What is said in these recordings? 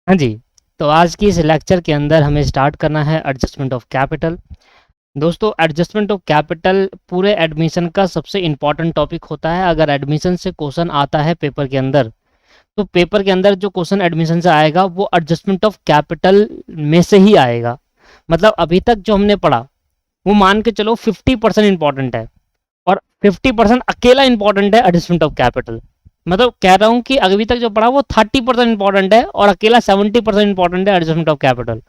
हाँ जी, तो आज की इस लेक्चर के अंदर हमें स्टार्ट करना है एडजस्टमेंट ऑफ कैपिटल। दोस्तों, एडजस्टमेंट ऑफ कैपिटल पूरे एडमिशन का सबसे इम्पॉर्टेंट टॉपिक होता है। अगर एडमिशन से क्वेश्चन आता है पेपर के अंदर, तो पेपर के अंदर जो क्वेश्चन एडमिशन से आएगा वो एडजस्टमेंट ऑफ कैपिटल में से ही आएगा। मतलब अभी तक जो हमने पढ़ा वो मान के चलो 50% इंपॉर्टेंट है और 50% अकेला इंपॉर्टेंट है एडजस्टमेंट ऑफ कैपिटल। मतलब कह रहा हूँ कि अभी तक जो पढ़ा वो 30% इंपॉर्टेंट है और अकेला 70% इंपॉर्टेंट है adjustment of capital.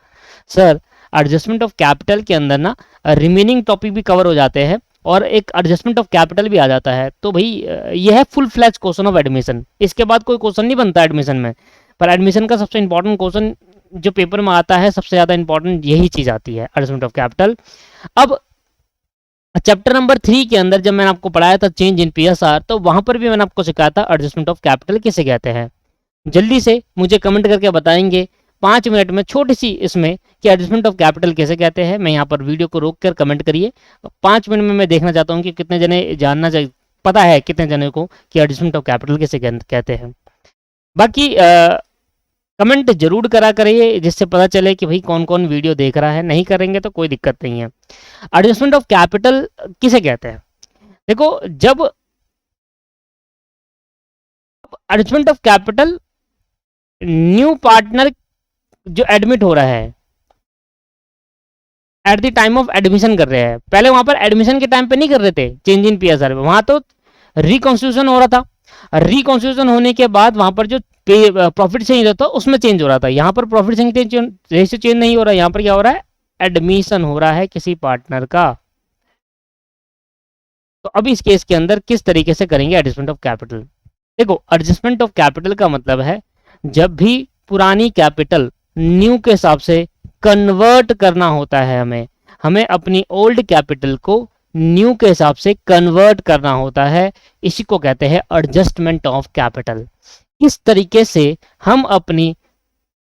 Sir, adjustment of capital के अंदर ना रिमेनिंग टॉपिक भी कवर हो जाते हैं और एक एडजस्टमेंट ऑफ कैपिटल भी आ जाता है। तो भाई ये है full fledge question of admission. इसके बाद कोई क्वेश्चन नहीं बनता एडमिशन में, पर एडमिशन का सबसे इंपॉर्टेंट क्वेश्चन जो पेपर में आता है, सबसे ज़्यादा इंपॉर्टेंट यही चीज़ आती है, एडजस्टमेंट ऑफ कैपिटल। अब चैप्टर नंबर 3 के अंदर जब मैंने आपको पढ़ाया था चेंज इन पीएसआर, तो वहां पर भी मैंने आपको सिखाया था एडजस्टमेंट ऑफ कैपिटल किसे कहते हैं। जल्दी से मुझे कमेंट करके बताएंगे 5 मिनट में छोटी सी इसमें कि एडजस्टमेंट ऑफ कैपिटल कैसे कहते हैं। मैं यहाँ पर वीडियो को रोक कर कमेंट करिए। 5 मिनट में मैं देखना चाहता हूँ कि कितने जने जानना चाहिए, पता है कितने जने को कि एडजस्टमेंट ऑफ कैपिटल कैसे कहते हैं। बाकी कमेंट जरूर करा करिए जिससे पता चले कि भाई कौन कौन वीडियो देख रहा है। नहीं करेंगे तो कोई दिक्कत नहीं है। एडजस्टमेंट ऑफ कैपिटल किसे कहते हैं? देखो, जब adjustment of capital new partner जो एडमिट हो रहा है at the time of admission कर रहे हैं, पहले वहां पर एडमिशन के टाइम पे नहीं कर रहे थे चेंज इन पीएसआर में, वहां तो रिकॉन्स्टिट्यूशन हो रहा था। रिकॉन्स्टिट्यूशन होने के बाद वहां पर जो प्रॉफिट चेंज होता है उसमें चेंज हो रहा था। यहाँ पर प्रॉफिट रेशियो चेंज नहीं हो रहा, यहाँ पर क्या हो रहा है, एडमिशन हो रहा है किसी पार्टनर का। तो अब इस केस के अंदर किस तरीके से करेंगे एडजस्टमेंट ऑफ कैपिटल? देखो, एडजस्टमेंट ऑफ कैपिटल का मतलब है जब भी पुरानी कैपिटल न्यू के हिसाब से कन्वर्ट करना होता है, हमें अपनी ओल्ड कैपिटल को न्यू के हिसाब से कन्वर्ट करना होता है। इसी को कहते हैं एडजस्टमेंट ऑफ कैपिटल। इस तरीके से हम अपनी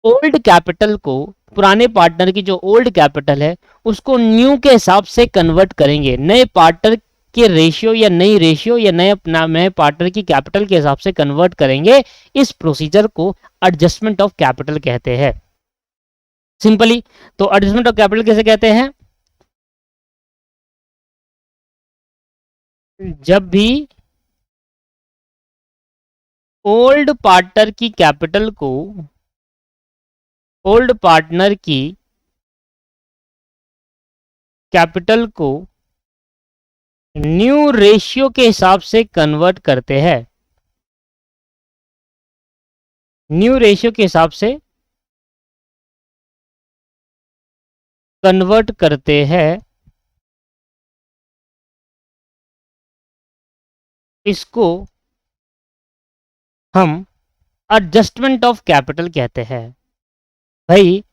ओल्ड कैपिटल को, पुराने पार्टनर की जो ओल्ड कैपिटल है उसको न्यू के हिसाब से कन्वर्ट करेंगे, नए पार्टनर के रेशियो या नई रेशियो या नए पार्टनर की कैपिटल के हिसाब से कन्वर्ट करेंगे। इस प्रोसीजर को एडजस्टमेंट ऑफ कैपिटल कहते हैं सिंपली। तो एडजस्टमेंट ऑफ कैपिटल कैसे कहते हैं? जब भी ओल्ड पार्टनर की कैपिटल को, ओल्ड पार्टनर की कैपिटल को न्यू रेशियो के हिसाब से कन्वर्ट करते हैं, न्यू रेशियो के हिसाब से कन्वर्ट करते हैं, इसको हम एडजस्टमेंट ऑफ कैपिटल कहते हैं। भाई,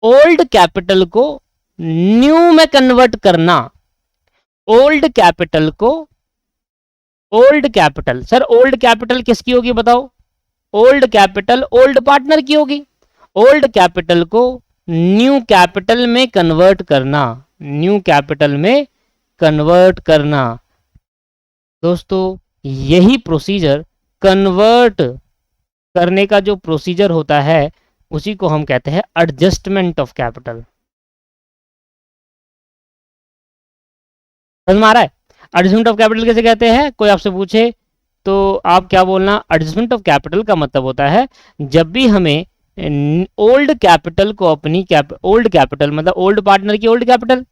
ओल्ड कैपिटल को न्यू में कन्वर्ट करना, ओल्ड कैपिटल को, old capital, sir old capital किसकी होगी बताओ? ओल्ड कैपिटल ओल्ड पार्टनर की होगी। ओल्ड कैपिटल को न्यू कैपिटल में कन्वर्ट करना, न्यू कैपिटल में कन्वर्ट करना। दोस्तों, यही प्रोसीजर, कन्वर्ट करने का जो प्रोसीजर होता है उसी को हम कहते हैं एडजस्टमेंट ऑफ कैपिटल। समझ में आ रहा है? एडजस्टमेंट ऑफ कैपिटल कैसे कहते हैं? कोई आपसे पूछे तो आप क्या बोलना? एडजस्टमेंट ऑफ कैपिटल का मतलब होता है जब भी हमें ओल्ड कैपिटल को अपनी ओल्ड कैपिटल मतलब ओल्ड पार्टनर की ओल्ड कैपिटल,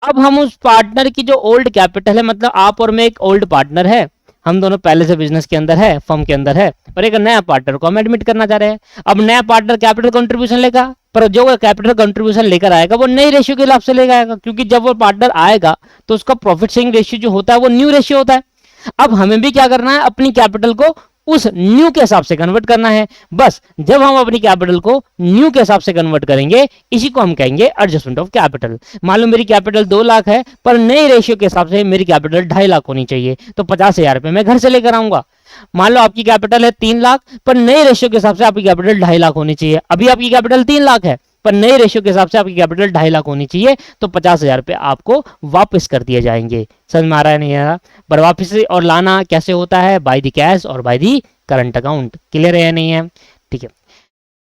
अब हम उस पार्टनर की जो ओल्ड कैपिटल है, मतलब आप और मैं एक ओल्ड पार्टनर है, हम दोनों पहले से बिजनेस के अंदर है, फर्म के अंदर है, और एक नया पार्टनर को हम एडमिट करना चाह रहे हैं। अब नया पार्टनर कैपिटल कंट्रीब्यूशन लेगा, पर जो कैपिटल कंट्रीब्यूशन लेकर आएगा वो नई रेशियो के हिसाब से लेकर आएगा, क्योंकि जब वो पार्टनर आएगा तो उसका प्रॉफिट शेयरिंग रेशियो जो होता है वो न्यू रेशियो होता है। अब हमें भी क्या करना है, अपनी कैपिटल को उस न्यू के हिसाब से कन्वर्ट करना है। बस जब हम अपनी कैपिटल को न्यू के हिसाब से कन्वर्ट करेंगे, इसी को हम कहेंगे एडजस्टमेंट ऑफ कैपिटल। मान लो मेरी कैपिटल 2 लाख है, पर नए रेशियो के हिसाब से मेरी कैपिटल 2.5 लाख होनी चाहिए, तो 50,000 रुपए मैं घर से लेकर आऊंगा। मान लो आपकी कैपिटल है 3 लाख, पर नए रेशियो के हिसाब से आपकी कैपिटल 2.5 लाख होनी चाहिए। अभी आपकी कैपिटल 3 लाख है, पर नए रेशियो के हिसाब से आपकी कैपिटल 2.5 लाख होनी चाहिए, तो 50,000 रुपये आपको वापस कर दिए जाएंगे। समझ में आ रहा है नहीं आ रहा? पर वापस और लाना कैसे होता है? बाय द कैश और by the current account. Clear है या नहीं है? ठीक है।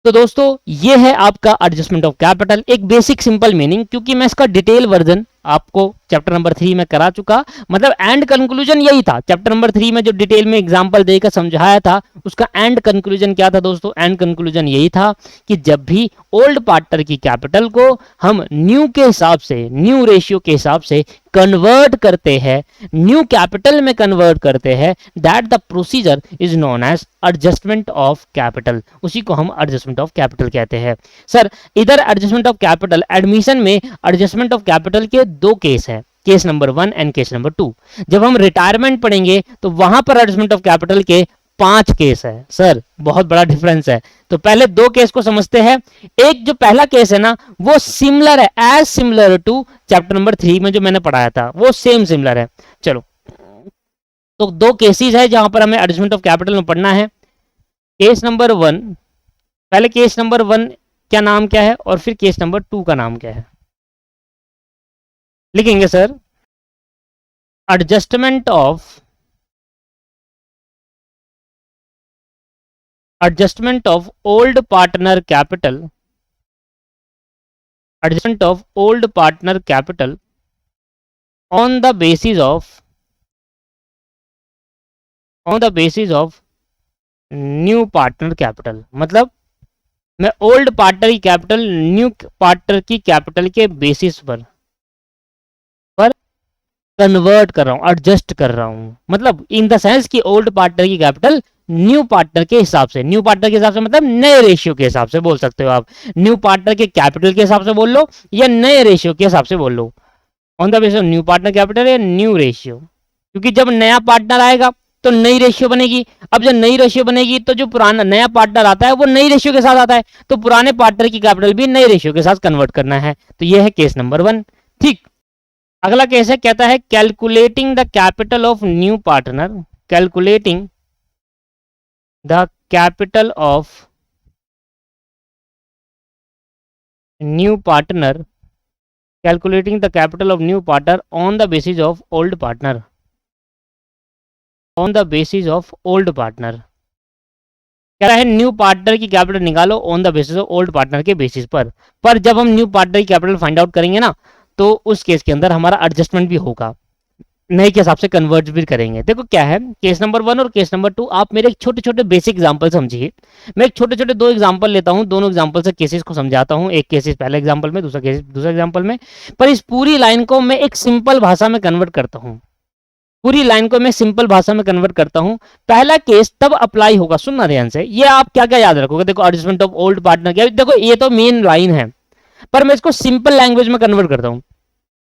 तो दोस्तों ये है आपका एडजस्टमेंट ऑफ कैपिटल, एक बेसिक सिंपल मीनिंग, क्योंकि मैं इसका डिटेल वर्जन आपको चैप्टर नंबर 3 में करा चुका, मतलब एंड कंक्लूजन यही था। चैप्टर नंबर 3 में जो डिटेल में एग्जांपल देकर समझाया था, उसका एंड कंक्लूजन क्या था दोस्तों? एंड कंक्लूजन यही था कि जब भी ओल्ड पार्टनर की कैपिटल को हम न्यू के हिसाब से, न्यू रेशियो के हिसाब से कन्वर्ट करते हैं, न्यू कैपिटल में कन्वर्ट करते हैं, that the procedure is known as adjustment of capital. उसी को हम एडजस्टमेंट ऑफ कैपिटल कहते हैं। सर इधर एडजस्टमेंट ऑफ कैपिटल, एडमिशन में एडजस्टमेंट ऑफ कैपिटल के दो केस है, case number 1 and case number 2। जब हम रिटायरमेंट पढ़ेंगे तो वहां पर एडजस्टमेंट ऑफ कैपिटल के 5 केस है। सर बहुत बड़ा डिफरेंस है। तो पहले दो केस को समझते हैं। एक जो पहला केस है ना, वो सिमिलर है, as similar to chapter number 3 में जो मैंने पढ़ाया था, वो सेम सिमिलर है। चलो, तो दो केसेस है जहां पर हमें एडजस्टमेंट ऑफ कैपिटल में पढ़ना है। केस नंबर 1, पहले केस नंबर 1 क्या नाम क्या है और फिर केस नंबर 2 का नाम क्या है लिखेंगे sir. Adjustment of old partner capital, adjustment of old partner capital on the basis of new partner capital. मतलब मैं ओल्ड पार्टनर की कैपिटल न्यू पार्टनर की कैपिटल के बेसिस पर कन्वर्ट कर रहा हूं, एडजस्ट कर रहा हूं। मतलब इन द सेंस कि ओल्ड पार्टनर की कैपिटल न्यू पार्टनर के हिसाब से, न्यू पार्टनर के हिसाब से मतलब नए रेशियो के हिसाब से बोल सकते हो आप। न्यू पार्टनर के कैपिटल के हिसाब से बोल लो या नए रेशियो के हिसाब से बोल लो, on the basis of new partner capital या न्यू रेशियो। क्योंकि जब नया पार्टनर आएगा तो नई रेशियो बनेगी। अब जब नई रेशियो बनेगी तो जो पुराना नया पार्टनर आता है वो नई रेशियो के साथ आता है, तो पुराने पार्टनर की कैपिटल भी नई रेशियो के साथ कन्वर्ट करना है। तो ये है केस नंबर 1। ठीक, अगला केस है, कहता है calculating the capital of new partner, calculating the capital of new partner, calculating the capital of new partner on the basis of old partner, on the basis of old partner. कह रहा है new partner की capital निकालो on the basis of old partner के basis पर जब हम new partner की कैपिटल फाइंड आउट करेंगे ना, तो उस केस के अंदर हमारा एडजस्टमेंट भी होगा, नए के हिसाब से कन्वर्ट भी करेंगे। देखो क्या है, केस नंबर 1 और केस नंबर 2 आप मेरे छोटे छोटे बेसिक एग्जांपल समझिए। मैं एक छोटे छोटे 2 एग्जांपल लेता हूं, दोनों एग्जांपल से केसेस को समझाता हूं। एक केसेस पहले एग्जांपल में, दूसरा केस दूसरा एग्जांपल में। पर इस पूरी लाइन को मैं एक सिंपल भाषा में कन्वर्ट करता हूं, पूरी लाइन को मैं सिंपल भाषा में कन्वर्ट करता हूं। पहला केस तब अप्लाई होगा, सुनना ध्यान से, ये आप क्या क्या याद रखोगे। देखो एडजस्टमेंट ऑफ ओल्ड पार्टनर क्या, देखो ये तो मेन लाइन है, पर मैं इसको सिंपल लैंग्वेज में कन्वर्ट करता हूं।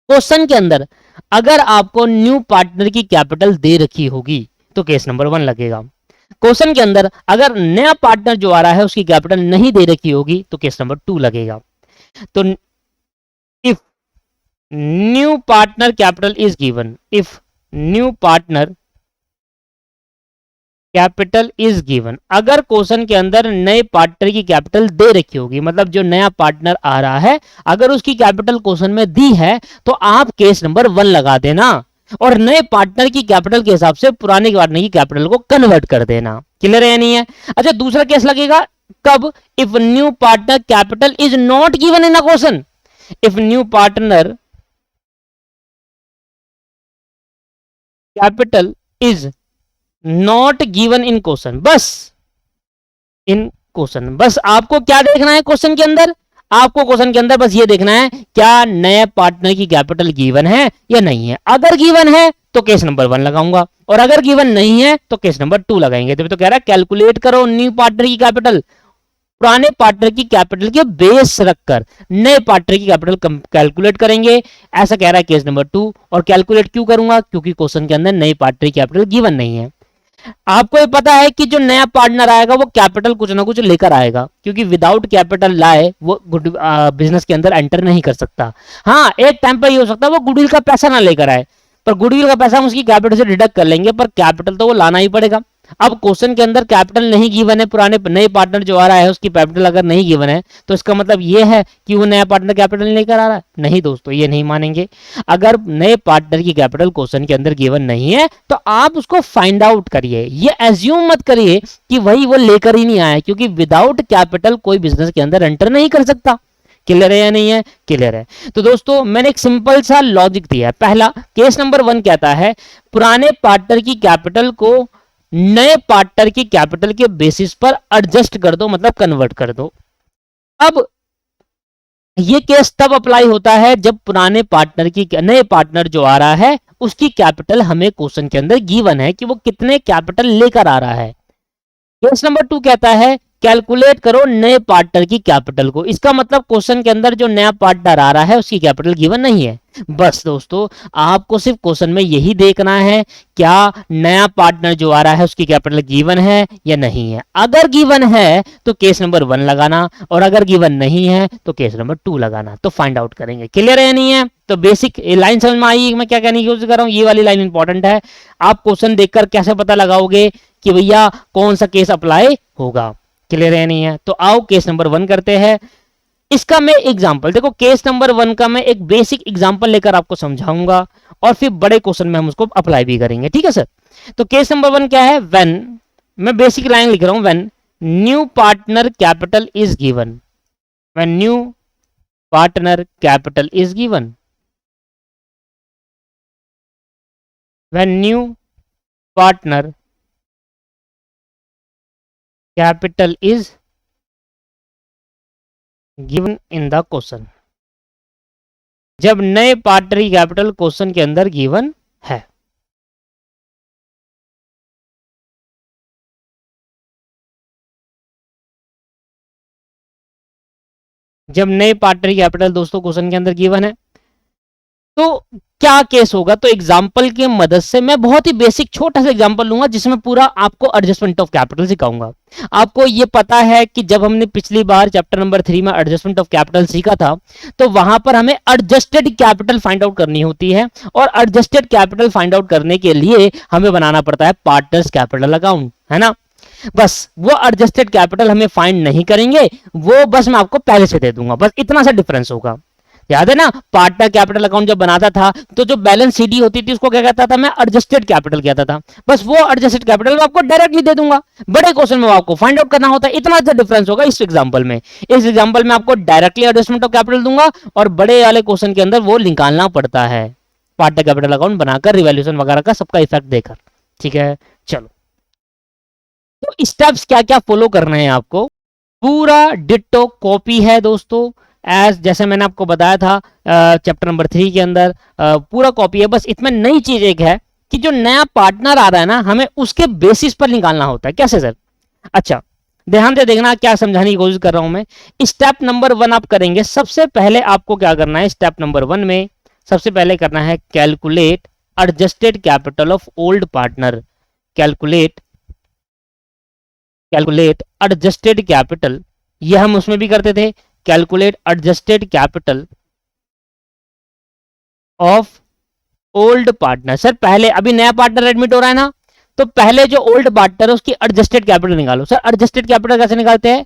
क्वेश्चन के अंदर अगर आपको न्यू पार्टनर की कैपिटल दे रखी होगी तो केस नंबर 1 लगेगा। क्वेश्चन के अंदर अगर नया पार्टनर जो आ रहा है उसकी कैपिटल नहीं दे रखी होगी तो केस नंबर 2 लगेगा। तो if new partner capital is given, if new partner capital is given, अगर क्वेश्चन के अंदर नए पार्टनर की कैपिटल दे रखी होगी, मतलब जो नया पार्टनर आ रहा है अगर उसकी कैपिटल क्वेश्चन में दी है तो आप केस नंबर 1 लगा देना और नए पार्टनर की कैपिटल के हिसाब से पुराने पार्टनर की कैपिटल को कन्वर्ट कर देना। क्लियर है या नहीं है? अच्छा, दूसरा केस लगेगा कब? If new partner capital is not given in a question, if new partner capital is not given in question, बस इन क्वेश्चन, बस आपको क्या देखना है क्वेश्चन के अंदर, आपको क्वेश्चन के अंदर बस ये देखना है क्या नए पार्टनर की कैपिटल गिवन है या नहीं है। अगर गिवन है तो केस नंबर 1 लगाऊंगा और अगर गिवन नहीं है तो केस नंबर 2 लगाएंगे। तो कह रहा है कैलकुलेट करो न्यू पार्टनर की कैपिटल, पुराने पार्टनर की कैपिटल के बेस रखकर नए पार्टनर की कैपिटल कैलकुलेट करेंगे, ऐसा कह रहा है केस नंबर 2। और कैलकुलेट क्यों करूंगा? क्योंकि क्वेश्चन के अंदर नए पार्टनर की कैपिटल गिवन नहीं है। आपको ये पता है कि जो नया पार्टनर आएगा वो कैपिटल कुछ ना कुछ लेकर आएगा, क्योंकि विदाउट कैपिटल लाए वो बिजनेस के अंदर एंटर नहीं कर सकता। हाँ, एक टाइम पर ये हो सकता है वो गुडविल का पैसा ना लेकर आए, पर गुडविल का पैसा हम उसकी कैपिटल से डिडक्ट कर लेंगे, पर कैपिटल तो वो लाना ही पड़ेगा। अब क्वेश्चन के अंदर कैपिटल नहीं गिवन है, पुराने नए पार्टनर जो आ रहा है उसकी कैपिटल अगर नहीं गिवन है तो इसका मतलब ये है कि वो नया पार्टनर कैपिटल लेकर आ रहा है? नहीं दोस्तों, ये नहीं मानेंगे। अगर नए पार्टनर की कैपिटल क्वेश्चन के अंदर गिवन नहीं है तो आप उसको फाइंड आउट करिए, ये एज्यूम मत करिए कि वही वो लेकर ही नहीं आया, क्योंकि विदाउट कैपिटल कोई बिजनेस के अंदर एंटर नहीं कर सकता। क्लियर है या नहीं है? क्लियर है। तो दोस्तों मैंने एक सिंपल सा लॉजिक दिया है। पहला केस नंबर 1 कहता है पुराने पार्टनर की कैपिटल को नए पार्टनर की कैपिटल के बेसिस पर एडजस्ट कर दो, मतलब कन्वर्ट कर दो। अब ये केस तब अप्लाई होता है जब पुराने पार्टनर की, नए पार्टनर जो आ रहा है उसकी कैपिटल हमें क्वेश्चन के अंदर गिवन है कि वो कितने कैपिटल लेकर आ रहा है। केस नंबर 2 कहता है कैलकुलेट करो नए पार्टनर की कैपिटल को। इसका मतलब क्वेश्चन के अंदर जो नया पार्टनर आ रहा है उसकी कैपिटल गिवन नहीं है। बस दोस्तों आपको सिर्फ क्वेश्चन में यही देखना है क्या नया पार्टनर जो आ रहा है उसकी कैपिटल गिवन है या नहीं है। अगर गिवन है तो केस नंबर 1 लगाना, और अगर गिवन नहीं है तो केस नंबर 2 लगाना। तो फाइंड आउट करेंगे। क्लियर है या नहीं है? तो बेसिक लाइन समझ में आई मैं क्या कहने की कोशिश कर रहा हूं? ये वाली लाइन इंपॉर्टेंट है। आप क्वेश्चन देखकर कैसे पता लगाओगे कि भैया कौन सा केस अप्लाई होगा? क्लियर है नहीं है? तो आओ केस नंबर 1 करते हैं। इसका मैं एग्जांपल, देखो केस नंबर 1 का मैं एक बेसिक एग्जांपल लेकर आपको समझाऊंगा और फिर बड़े क्वेश्चन में हम उसको अप्लाई भी करेंगे। ठीक है सर? तो केस नंबर 1 क्या है? व्हेन, मैं बेसिक लाइन लिख रहा हूं, when new partner capital is given, when new partner capital is given, when new partner capital is given in the question, जब नए पार्टनर की कैपिटल क्वेश्चन के अंदर गिवन है। जब नए पार्टनर की कैपिटल दोस्तों क्वेश्चन के अंदर गिवन है तो क्या केस होगा? तो एग्जांपल की मदद से मैं बहुत ही बेसिक छोटा सा एग्जांपल लूंगा जिसमें पूरा आपको एडजस्टमेंट ऑफ कैपिटल सिखाऊंगा। आपको ये पता है कि जब हमने पिछली बार चैप्टर नंबर 3 में एडजस्टमेंट ऑफ कैपिटल सीखा था तो वहां पर हमें एडजस्टेड कैपिटल फाइंड आउट करनी होती है, और एडजस्टेड कैपिटल फाइंड आउट करने के लिए हमें बनाना पड़ता है पार्टनर्स कैपिटल अकाउंट, है ना? बस वो एडजस्टेड कैपिटल हमें फाइंड नहीं करेंगे, वो बस मैं आपको पहले से दे दूंगा, बस इतना सा डिफरेंस होगा। याद है ना, पार्टनर कैपिटल अकाउंट जब बनाता था तो जो बैलेंस सीडी होती थी उसको क्या कहता था मैं? एडजस्टेड कैपिटल कहता था। बस वो एडजस्टेड कैपिटल मैं आपको डायरेक्टली दे दूंगा, बड़े क्वेश्चन में आपको फाइंड आउट करना होता है। इतना सा डिफरेंस होगा इस एग्जांपल में। इस एग्जांपल में आपको डायरेक्टली एडजस्टमेंट ऑफ कैपिटल दूंगा और बड़े वाले क्वेश्चन के अंदर वो निकालना पड़ता है, पार्टनर कैपिटल अकाउंट बनाकर रिवैल्यूएशन वगैरह का सबका इफेक्ट देकर। ठीक है, चलो तो स्टेप्स क्या क्या फॉलो करना है आपको, पूरा डिट्टो कॉपी है दोस्तों, एज जैसे मैंने आपको बताया था चैप्टर नंबर 3 के अंदर पूरा कॉपी है। बस इसमें नई चीज एक है कि जो नया पार्टनर आ रहा है ना हमें उसके बेसिस पर निकालना होता है। कैसे सर? अच्छा ध्यान से देखना क्या समझाने की कोशिश कर रहा हूं मैं। स्टेप नंबर 1 आप करेंगे, सबसे पहले आपको क्या करना है? स्टेप नंबर 1 में सबसे पहले करना है calculate adjusted capital of old partner. Calculate adjusted capital, ये हम उसमें भी करते थे, calculate adjusted capital of old partner. Sir पहले अभी नया पार्टनर एडमिट हो रहा है ना, तो पहले जो ओल्ड पार्टनर है उसकी एडजस्टेड कैपिटल निकालो। सर एडजस्टेड कैपिटल कैसे निकालते हैं?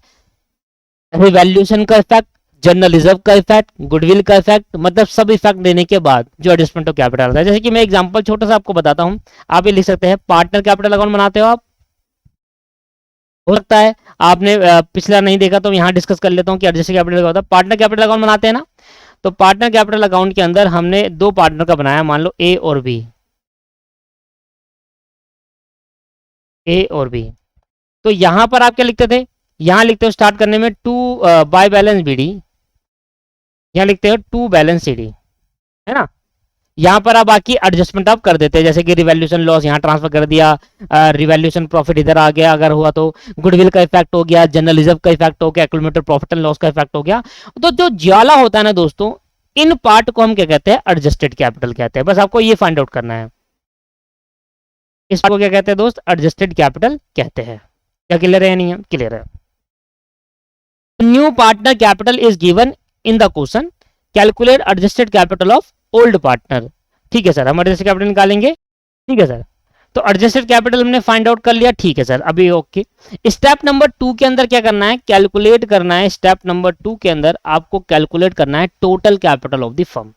रिवैल्यूएशन का इफेक्ट, जनरल रिजर्व का इफेक्ट, गुडविल का इफेक्ट, मतलब सब इफेक्ट देने के बाद जो एडजस्टमेंट ऑफ कैपिटल आता है। जैसे कि मैं एग्जांपल छोटा सा आपको बताता हूं, आप ये लिख सकते हैं पार्टनर कैपिटल अकाउंट बनाते हो आप, हो सकता है आपने पिछला नहीं देखा तो यहां डिस्कस कर लेता हूं कि एडजस्टेड कैपिटल क्या होता है। पार्टनर कैपिटल अकाउंट बनाते हैं ना, तो पार्टनर कैपिटल अकाउंट के अंदर हमने दो पार्टनर का बनाया, मान लो ए और बी, ए और बी। तो यहां पर आप क्या लिखते थे? यहां लिखते हो स्टार्ट करने में टू बाय बैलेंस बीडी, यहां लिखते हो टू बैलेंस सीडी, है ना? यहां पर आप बाकी एडजस्टमेंट आप कर देते हैं, जैसे कि रिवैल्यूएशन लॉस यहां ट्रांसफर कर दिया, रिवैल्यूएशन प्रॉफिट इधर आ गया अगर हुआ तो, गुडविल का इफेक्ट हो गया, जनरल रिजर्व का इफेक्ट हो गया, एक्यूमुलेटेड प्रॉफिट एंड लॉस का इफेक्ट हो गया। तो जो ज्वाला होता है ना दोस्तों, इन पार्ट को हम क्या कहते हैं? एडजस्टेड कैपिटल कहते हैं। बस आपको ये फाइंड आउट करना है, इस पार्ट को क्या कहते हैं दोस्त? एडजस्टेड कैपिटल कहते हैं। क्या क्लियर है? नहीं है? क्लियर है। New partner capital is given in the question, calculate adjusted capital of old partner. ठीक है सर, हम एडजस्टेड कैपिटल निकालेंगे। ठीक है सर, तो एडजस्टेड कैपिटल हमने फाइंड आउट कर लिया, ठीक है सर, अभी ओके। स्टेप नंबर 2 के अंदर क्या करना है, कैलकुलेट करना है। स्टेप नंबर 2 के अंदर आपको कैलकुलेट करना है total capital of the firm.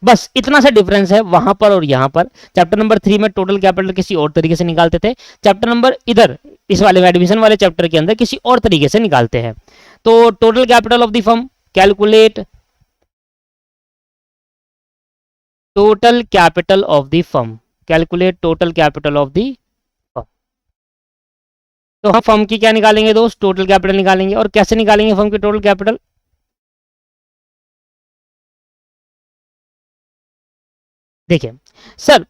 बस इतना सा डिफरेंस है वहां पर और यहां पर। चैप्टर नंबर 3 में टोटल कैपिटल किसी और तरीके से निकालते थे, चैप्टर नंबर इधर इस वाले में एडमिशन वाले चैप्टर के अंदर किसी और तरीके से निकालते हैं। तो total capital of the firm, calculate total capital of the firm, calculate total capital of the firm. तो हम फर्म की क्या निकालेंगे दोस्त, टोटल कैपिटल निकालेंगे। और कैसे निकालेंगे फर्म की टोटल कैपिटल, देखिए सर,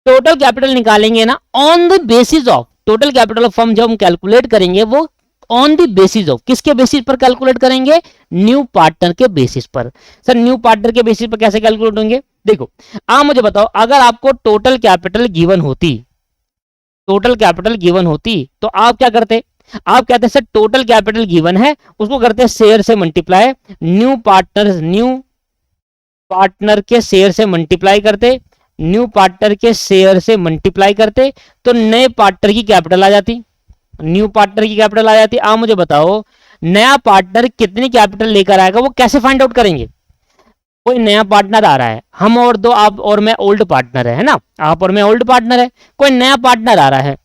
टोटल कैपिटल निकालेंगे ना on the basis of, total capital of firm जब हम कैलकुलेट करेंगे वो ऑन द बेसिस ऑफ, किसके बेसिस पर कैलकुलेट करेंगे, न्यू पार्टनर के बेसिस पर। सर न्यू पार्टनर के बेसिस पर कैसे कैलकुलेट होंगे, देखो आप मुझे बताओ, अगर आपको टोटल कैपिटल गिवन होती, टोटल कैपिटल गिवन होती तो आप क्या करते, आप कहते हैं सर टोटल कैपिटल गिवन है, उसको करते शेयर से मल्टीप्लाई, न्यू पार्टनर के शेयर से मल्टीप्लाई करते, न्यू पार्टनर के शेयर से मल्टीप्लाई करते, तो नए पार्टनर की कैपिटल आ जाती, न्यू पार्टनर की कैपिटल आ जाती। आप मुझे बताओ नया पार्टनर कितनी कैपिटल लेकर आएगा, वो कैसे फाइंड आउट करेंगे। कोई नया पार्टनर आ रहा है, हम और दो, आप और मैं ओल्ड पार्टनर है ना, आप और मैं ओल्ड पार्टनर है, कोई नया पार्टनर आ रहा है,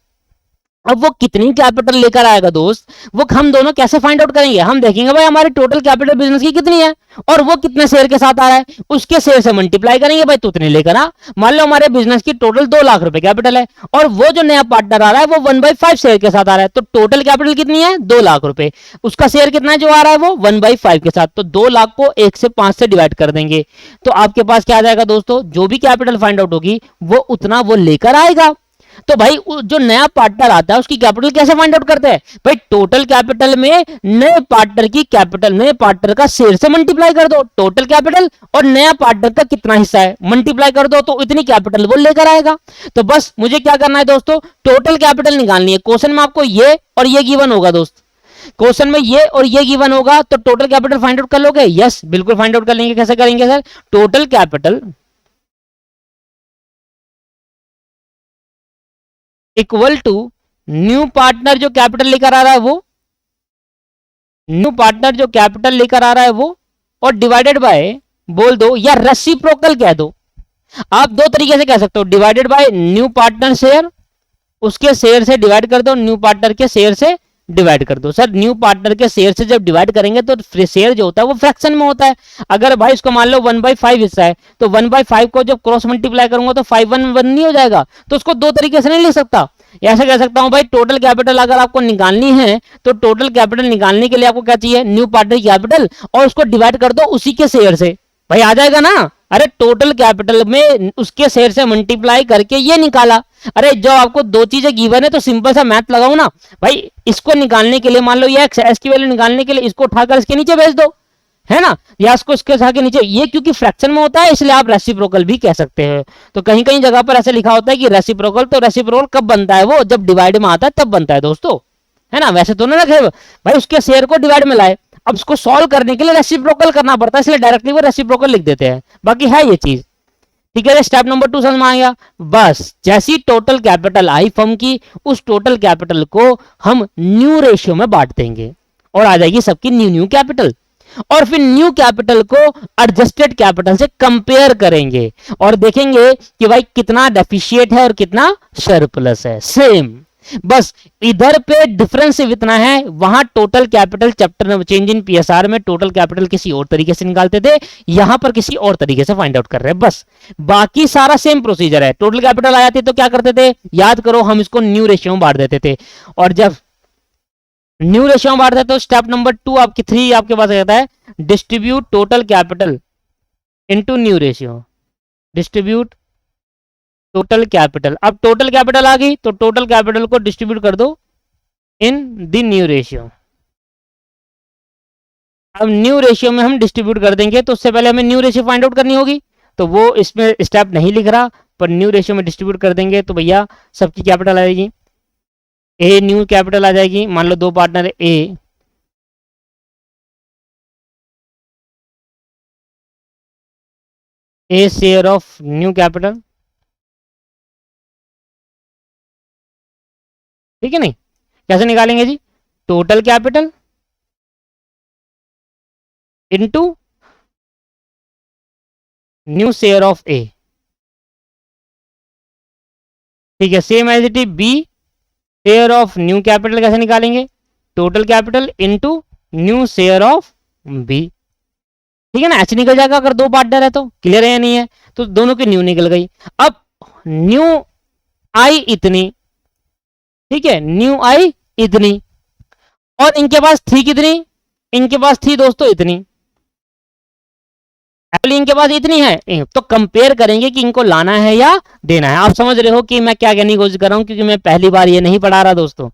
अब वो कितनी कैपिटल लेकर आएगा दोस्त, वो हम दोनों कैसे फाइंड आउट करेंगे, हम देखेंगे भाई हमारी टोटल कैपिटल बिजनेस की कितनी है और वो कितने शेयर के साथ आ रहा है, उसके शेयर से मल्टीप्लाई करेंगे, भाई तो उतने लेकर आ। मान लो हमारे बिजनेस की टोटल 2 लाख रुपए कैपिटल है और वो जो नया पार्टनर आ रहा है वो 1/5 शेयर के साथ आ रहा है, तो टोटल कैपिटल कितनी है, 2 लाख रुपए, उसका शेयर कितना है जो आ रहा है वो 1/5 के साथ, तो 2 लाख को 1 से 5 से डिवाइड कर देंगे, तो आपके पास क्या आ जाएगा दोस्तों, जो भी कैपिटल फाइंड आउट होगी वो उतना वो लेकर आएगा। तो भाई जो नया पार्टनर आता है उसकी कैपिटल कैसे फाइंड आउट करते हैं, भाई टोटल कैपिटल में नए पार्टनर की कैपिटल, नए पार्टनर का शेयर से मल्टीप्लाई कर दो, टोटल कैपिटल और नया पार्टनर का कितना हिस्सा है मल्टीप्लाई कर दो, तो इतनी कैपिटल वो लेकर आएगा। तो बस मुझे क्या करना है दोस्तों, टोटल कैपिटल निकालनी है। क्वेश्चन में आपको ये और ये गिवन होगा दोस्त, क्वेश्चन में ये और ये गिवन होगा, तो टोटल कैपिटल फाइंड आउट कर लोगे, यस बिल्कुल फाइंड आउट कर लेंगे। कैसे करेंगे sir, total capital equal to new partner जो कैपिटल लेकर आ रहा है वो, न्यू पार्टनर जो कैपिटल लेकर आ रहा है वो, और डिवाइडेड बाय बोल दो या रेसिप्रोकल कह दो, आप दो तरीके से कह सकते हो, divided by new partner share, उसके शेयर से डिवाइड कर दो, न्यू पार्टनर के शेयर से डिवाइड कर दो। सर न्यू पार्टनर के शेयर से जब डिवाइड करेंगे तो शेयर जो होता है वो फ्रैक्शन में होता है, अगर भाई इसको मान लो 1/5 हिस्सा है तो 1/5 को जब क्रॉस मल्टीप्लाई करूंगा तो 5/1 नहीं हो जाएगा, तो उसको दो तरीके से नहीं लिख सकता। ऐसा कह सकता हूं भाई टोटल कैपिटल अगर आपको निकालनी है तो टोटल कैपिटल निकालने के लिए आपको क्या चाहिए, न्यू पार्टनर कैपिटल और उसको डिवाइड कर दो उसी के शेयर से, भाई आ जाएगा ना। अरे टोटल कैपिटल में उसके शेयर से मल्टीप्लाई करके ये निकाला। अरे जो आपको दो चीजें गिवन है तो सिंपल सा मैथ लगाओ ना भाई, इसको निकालने के लिए मान लो ये एक्स की वैल्यू निकालने के लिए इसको उठाकर इसके नीचे भेज दो, है ना, या इसको इसके साथ के नीचे, ये क्योंकि फ्रैक्शन में होता है इसलिए आप रेसिप्रोकल भी कह सकते हैं। तो कहीं कहीं जगह पर ऐसे लिखा होता है कि रेसिप्रोकल, तो रेसिप्रोकल कब बनता है, वो जब डिवाइड में आता है तब बनता है दोस्तों, है ना, वैसे तो ना रखे भाई उसके शेयर को डिवाइड में लाए, अब उसको सॉल्व करने के लिए रेसिप्रोकल करना पड़ता है इसलिए डायरेक्टली वो रेसिप्रोकल लिख देते हैं, बाकी है ये चीज। ठीक है, स्टेप नंबर 2 समझ में आ गया। बस जैसी टोटल कैपिटल आई फर्म की, उस टोटल कैपिटल को हम न्यू रेशियो में बांट देंगे और आ जाएगी सबकी न्यू न्यू कैपिटल, और फिर न्यू कैपिटल को एडजस्टेड कैपिटल से कंपेयर करेंगे और देखेंगे कि भाई कितना डेफिशिएट है और कितना सरप्लस है, सेम। बस इधर पे डिफरेंस इतना है, वहां total capital chapter change in PSR में टोटल कैपिटल किसी और तरीके से निकालते थे, यहां पर किसी और तरीके से फाइंड आउट कर रहे हैं। बस बाकी सारा सेम प्रोसीजर है, टोटल कैपिटल आ जाती तो क्या करते थे, याद करो हम इसको न्यू रेशियो में बांट देते थे, और जब न्यू रेशियो में बांट देते तो स्टेप नंबर 2 आपकी 3 आपके पास रहता है, distribute total capital into new ratio, distribute total capital. अब टोटल कैपिटल आ गई तो टोटल कैपिटल को डिस्ट्रीब्यूट कर दो इन द न्यू रेशियो। अब न्यू रेशियो में हम डिस्ट्रीब्यूट कर देंगे, तो उससे पहले हमें न्यू रेशियो फाइंड आउट करनी होगी, तो वो इसमें स्टेप नहीं लिख रहा, पर न्यू रेशियो में डिस्ट्रीब्यूट कर देंगे तो भैया सबकी कैपिटल आ जाएगी, ए न्यू कैपिटल आ जाएगी, मान लो दो पार्टनर है A share of new capital ठीक है नहीं? कैसे निकालेंगे जी? Total capital into new share of A. ठीक है, same as it is B, share of new capital कैसे निकालेंगे? Total capital into new share of B. ठीक है ना, एच निकल जाएगा अगर दो पार्टनर है तो। क्लियर है या नहीं है? तो दोनों की न्यू निकल गई। अब न्यू आई इतनी, ठीक है, न्यू आई इतनी, और इनके पास थी कितनी? इनके पास थी दोस्तों इतनी, एक्चुअली इनके पास इतनी है। तो कंपेयर करेंगे कि इनको लाना है या देना है। आप समझ रहे हो कि मैं क्या कहने की कोशिश कर रहा हूं, क्योंकि मैं पहली बार ये नहीं पढ़ा रहा दोस्तों।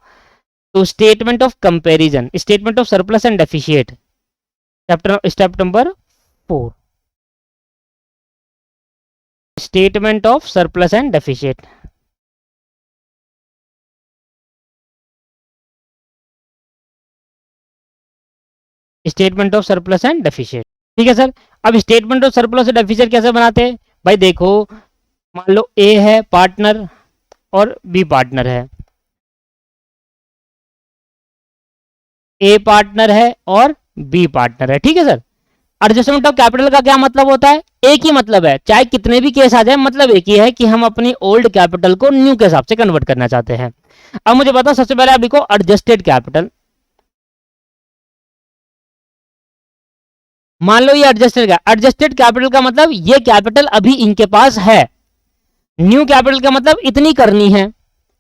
तो statement of comparison, statement of surplus and deficit, chapter step number 4, statement of surplus and deficit. Statement of surplus and deficit, ठीक है सर। अब statement of surplus and deficit कैसे बनाते हैं भाई? देखो, मान लो ए है पार्टनर और बी पार्टनर है, ए पार्टनर है और बी पार्टनर है, ठीक है सर। एडजस्टमेंट ऑफ कैपिटल का क्या मतलब होता है? एक ही मतलब है, चाहे कितने भी केस आ जाए, मतलब एक ही है कि हम अपनी ओल्ड कैपिटल को न्यू के हिसाब से कन्वर्ट करना चाहते हैं। अब मुझे बताओ, सबसे पहले आप लिखो एडजस्टेड कैपिटल। मान लो ये एडजस्टेड कैपिटल का मतलब ये कैपिटल अभी इनके पास है। न्यू कैपिटल का मतलब इतनी करनी है।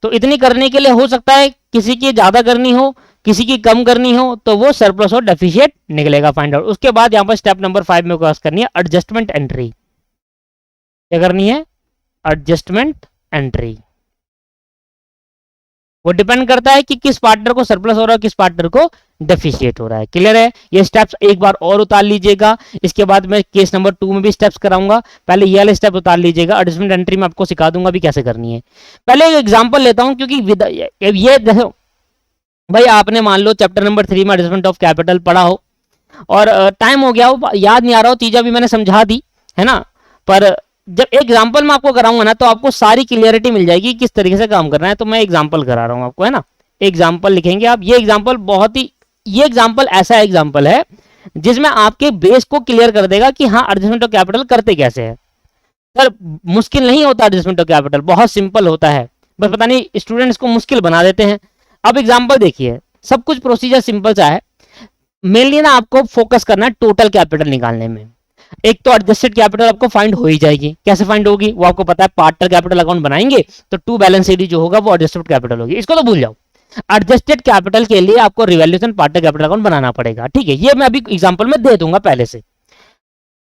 तो इतनी करने के लिए हो सकता है किसी की ज्यादा करनी हो, किसी की कम करनी हो, तो वो सरप्लस और डेफिशिएट निकलेगा फाइंड आउट। उसके बाद यहां पर स्टेप नंबर 5 में क्रॉस करनी है एडजस्टमेंट एंट्री। क्या करनी है? Adjustment entry. वो डिपेंड करता है कि किस पार्टनर को सरप्लस हो रहा है, किस पार्टनर को डेफिशिएट हो रहा है। क्लियर है? ये स्टेप्स एक बार और उतार लीजिएगा। इसके बाद मैं केस नंबर 2 में भी स्टेप्स कराऊंगा। पहले ये वाले स्टेप उतार लीजिएगा, एडजस्टमेंट एंट्री में आपको सिखा दूंगा भी कैसे करनी है। पहले एक एग्जांपल लेता हूं, क्योंकि ये देखो भाई, आपने मान लो चैप्टर नंबर 3 में एडजस्टमेंट ऑफ कैपिटल पढ़ा हो और टाइम हो गया हो, याद नहीं आ रहा हो, चीजें भी मैंने समझा दी है ना। पर जब एग्जाम्पल में आपको कराऊंगा ना, तो आपको सारी क्लियरिटी मिल जाएगी किस तरीके से काम करना है। तो मैं एग्जाम्पल करा रहा हूं आपको, है ना। एग्जाम्पल लिखेंगे आप। ये एग्जाम्पल ऐसा एग्जाम्पल है जिसमें आपके बेस को क्लियर कर देगा कि हाँ, एडजस्टमेंट ऑफ कैपिटल करते कैसे है। सर मुश्किल नहीं होता एडजस्टमेंट ऑफ कैपिटल, बहुत सिंपल होता है, बस पता नहीं स्टूडेंट्स को मुश्किल बना देते हैं। अब एग्जाम्पल देखिए, सब कुछ प्रोसीजर सिंपल सा है। मेनली ना आपको फोकस करना है टोटल कैपिटल निकालने में। एक तो एडजस्टेड कैपिटल आपको फाइंड हो ही जाएगी। कैसे फाइंड होगी वो आपको पता है, पार्टनर कैपिटल अकाउंट बनाएंगे तो टू बैलेंस शीट जो होगा वो एडजस्टेड कैपिटल होगी, इसको तो भूल जाओ। एडजस्टेड कैपिटल के लिए आपको रिवैल्यूएशन पार्टनर कैपिटल अकाउंट बनाना पड़ेगा, ठीक है। ये मैं अभी एग्जांपल में दे दूंगा पहले से।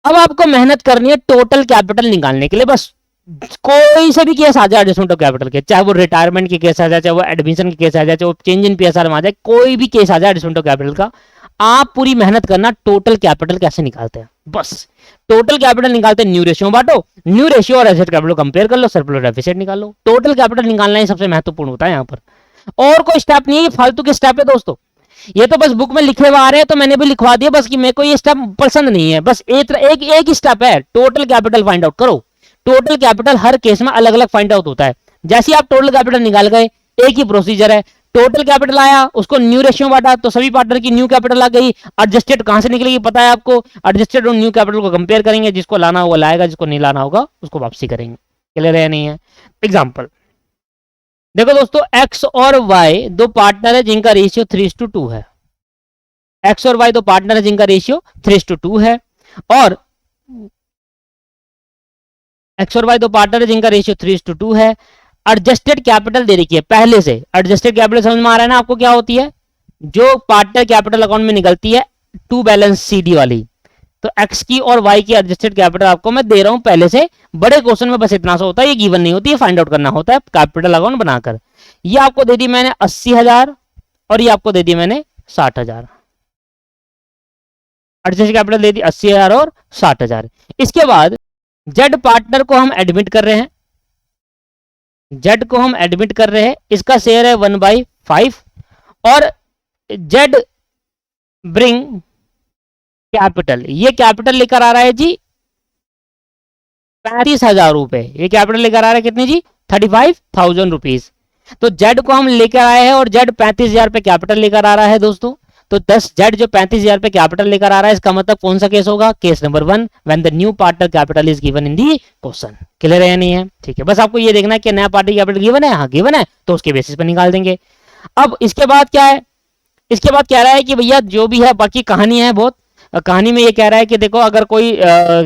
अब आपको मेहनत करनी है टोटल कैपिटल निकालने के लिए। बस कोई से भी केस आ जाए एडजस्टमेंट ऑफ कैपिटल के, चाहे वो रिटायरमेंट के केस आ जाए, चाहे वो एडमिशन के केस आ जाए, चाहे वो चेंज इन पीएसआर में आ जाए, कोई भी केस आ जाए एडजस्टमेंट ऑफ कैपिटल का, आप पूरी मेहनत करना टोटल कैपिटल कैसे निकालते हैं। बस टोटल कैपिटल निकालते हैं, न्यू रेशियो बांटो, न्यू रेशियो और एसेट कैपिटल कंपेयर कर लो, सरप्लस डेफिसिट निकाल लो। टोटल कैपिटल निकालना ही सबसे महत्वपूर्ण होता है यहाँ पर, और कोई स्टेप नहीं है। ये फालतू के स्टेप है दोस्तों, ये तो बस बुक में लिखे हुए आ रहे हैं तो मैंने भी लिखवा दिया बस, कि मेरे को ये स्टेप पसंद नहीं है। बस एक ही स्टेप है, टोटल कैपिटल फाइंड आउट करो। टोटल कैपिटल हर केस में अलग अलग फाइंड आउट होता है। जैसे आप टोटल कैपिटल निकाल गए, एक ही प्रोसीजर है। टोटल कैपिटल आया, उसको न्यू रेशियो बांटा तो सभी पार्टनर की न्यू कैपिटल आ गई। एडजस्टेड कहां से निकलेगी पता है आपको, एडजस्टेड और न्यू कैपिटल को कंपेयर करेंगे, जिसको लाना होगा लाएगा, जिसको नहीं लाना होगा उसको वापसी करेंगे। क्लियर है नहीं है? एग्जाम्पल देखो दोस्तों, एक्स और वाई दो पार्टनर है जिनका रेशियो 3:2 है। एक्स और वाई दो पार्टनर है जिनका रेशियो 3:2 है, और एक्स और वाई दो पार्टनर है जिनका रेशियो 3:2 है। एडजस्टेड कैपिटल दे रखी है पहले से। एडजस्टेड कैपिटल समझ में आ रहा है ना आपको क्या होती है? जो पार्टनर कैपिटल अकाउंट में निकलती है, टू बैलेंस सीडी वाली। तो एक्स की और वाई की एडजस्टेड कैपिटल आपको मैं दे रहा हूं पहले से। बड़े क्वेश्चन में बस इतना सा होता है, ये गिवन नहीं होती है, फाइंड आउट करना होता है कैपिटल अकाउंट बनाकर। ये आपको दे दी मैंने 80,000 और ये आपको दे दी मैंने 60,000। एडजस्टेड कैपिटल दे दी 80,000 और 60,000। इसके बाद जेड पार्टनर को हम एडमिट कर रहे हैं, जेड को हम एडमिट कर रहे हैं, इसका शेयर है 1/5, और जेड ब्रिंग कैपिटल, ये कैपिटल लेकर आ रहा है जी 35,000 रुपए। ये कैपिटल लेकर आ रहा है कितनी जी? 35,000 रुपीज। तो जेड को हम लेकर आए हैं और जेड 35,000 पे कैपिटल लेकर आ रहा है दोस्तों। तो 10 जेड जो 35,000 पे कैपिटल लेकर आ रहा है, इसका मतलब कौन सा केस होगा? Case number 1, when the new partner capital is given in the question. Clear है या नहीं है? ठीक है, बस आपको ये देखना है कि नया पार्टी कैपिटल गिवन है, हाँ गिवन है, तो उसके बेसिस पर निकाल देंगे। अब इसके बाद क्या है? इसके बाद कह रहा है कि भैया जो भी है बाकी कहानी है बहुत। कहानी में ये कह रहा है कि देखो अगर कोई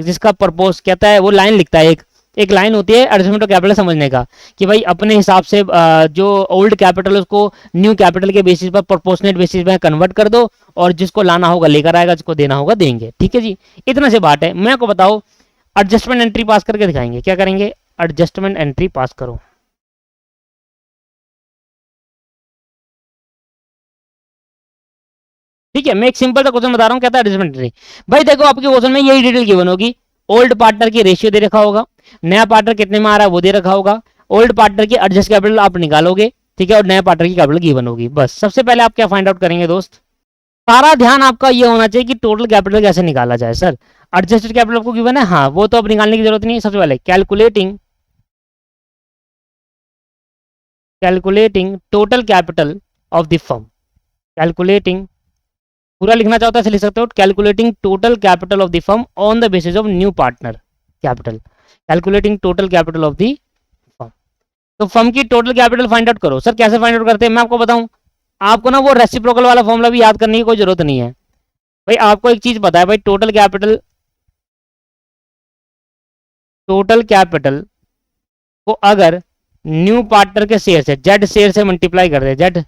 जिसका प्रपोज कहता है, वो लाइन लिखता है, एक लाइन होती है एडजस्टमेंट ऑफ कैपिटल समझने का, कि भाई अपने हिसाब से जो ओल्ड कैपिटल उसको न्यू कैपिटल के बेसिस पर प्रोपोर्शनेट बेसिस पर कन्वर्ट कर दो, और जिसको लाना होगा लेकर आएगा, जिसको देना होगा देंगे। ठीक है जी, इतना से बात है। मैं को बताओ, एडजस्टमेंट एंट्री पास करके दिखाएंगे। क्या करेंगे? एडजस्टमेंट एंट्री पास करो। ठीक है, मैं एक सिंपल सा क्वेश्चन बता रहा हूँ, कहता है एडजस्टमेंट एंट्री। भाई देखो आपके क्वेश्चन में यही डिटेल गिवन होगी, ओल्ड पार्टनर की रेशियो दे रखा होगा, नया पार्टनर कितने में आ रहा है वो दे रखा होगा, ओल्ड पार्टनर की एडजस्ट कैपिटल आप निकालोगे, ठीक है, और नया पार्टनर की कैपिटल गिवन होगी। बस सबसे पहले आप क्या फाइंड आउट करेंगे दोस्त? सारा ध्यान आपका ये होना चाहिए कि टोटल कैपिटल कैसे निकाला जाए। सर एडजस्टेड कैपिटल आपको गिवन है, हाँ वो तो अब निकालने की जरूरत नहीं है। सबसे पहले calculating total capital of the firm. Calculating पूरा लिखना चाहता है लिख सकते हो, calculating total capital of the firm on the basis of new partner capital. Calculating total capital of the firm. तो फर्म की टोटल कैपिटल फाइंड आउट करो। सर कैसे फाइंड आउट करते हैं? मैं आपको बताऊं, आपको ना वो रेसिप्रोकल वाला फॉर्मूला भी याद करने की कोई जरूरत नहीं है। भाई आपको एक चीज पता है, भाई टोटल कैपिटल को अगर न्यू पार्टनर के शेयर से, जेड शेयर से मल्टीप्लाई कर दे, जेड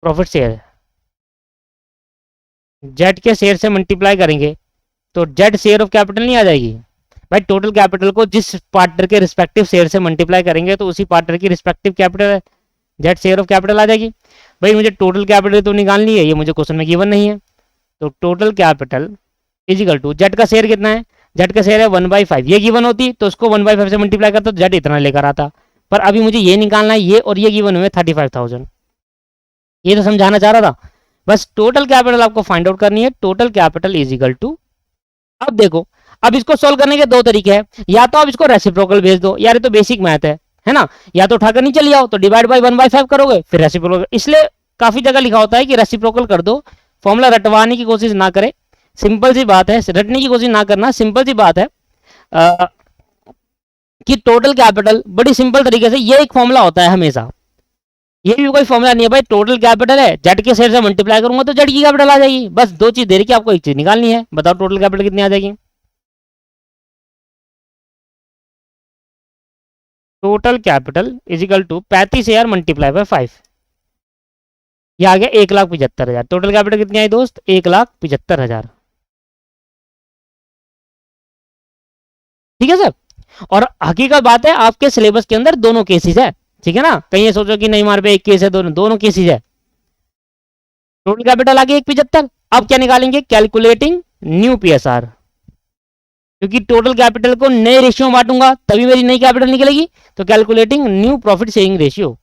प्रॉफिट शेयर, जेड के शेयर से मल्टीप्लाई करेंगे तो जेड शेयर ऑफ कैपिटल नहीं आ जाएगी? भाई टोटल कैपिटल को जिस पार्टनर के रिस्पेक्टिव शेयर से मल्टीप्लाई करेंगे तो उसी पार्टनर की रिस्पेक्टिव कैपिटल है, जेड शेयर ऑफ कैपिटल आ जाएगी। भाई मुझे टोटल कैपिटल तो निकालनी है, ये मुझे क्वेश्चन में गिवन नहीं है। तो total capital equal to Z का शेयर कितना है? जेड का शेयर है 1/5। ये गिवन होती तो उसको 1/5 से मल्टीप्लाई करता तो जेड इतना लेकर आता, पर अभी मुझे ये निकालना है, ये और ये गिवन हुए 35,000। ये तो समझाना चाह रहा था। बस टोटल कैपिटल आपको फाइंड आउट करनी है। टोटल कैपिटल इजिकल टू, अब देखो, अब इसको सोल्व करने के दो तरीके हैं, या तो आप इसको रेसिप्रोकल भेज दो, यार ये तो बेसिक मैथ है ना, या तो उठाकर नहीं चली आओ तो डिवाइड बाय 1/5 करोगे फिर रेसिप्रोकल। इसलिए काफी जगह लिखा होता है कि रेसिप्रोकल कर दो, फॉर्मूला रटवाने की कोशिश ना करे। सिंपल सी बात है, रटने की कोशिश ना करना, सिंपल सी बात है कि टोटल कैपिटल बड़ी सिंपल तरीके से, ये एक फॉर्मूला होता है हमेशा, ये भी कोई फॉर्मूला नहीं है। भाई टोटल कैपिटल है, जेड के शेयर से मल्टीप्लाई करूंगा तो जेड की कैपिटल आ जाएगी। बस दो चीज दे रही कि आपको एक चीज निकालनी है, बताओ टोटल कैपिटल कितनी आ जाएगी? Total capital equal to 35,000 multiply by 5, ये आ गया 1,75,000। टोटल कैपिटल कितनी आई दोस्त? 1,75,000। ठीक है सर, और हकीकत बात है आपके सिलेबस के अंदर दोनों केसेस है, ठीक है ना, कहीं ये सोचो कि नहीं हमारे पे एक केस है, दोनों केसेस है। टोटल कैपिटल आ गई 1,75,000। अब क्या निकालेंगे? कैलकुलेटिंग न्यू पीएसआर, क्योंकि टोटल कैपिटल को नए रेशियो में बांटूंगा तभी मेरी नई कैपिटल निकलेगी। तो calculating new profit sharing ratio,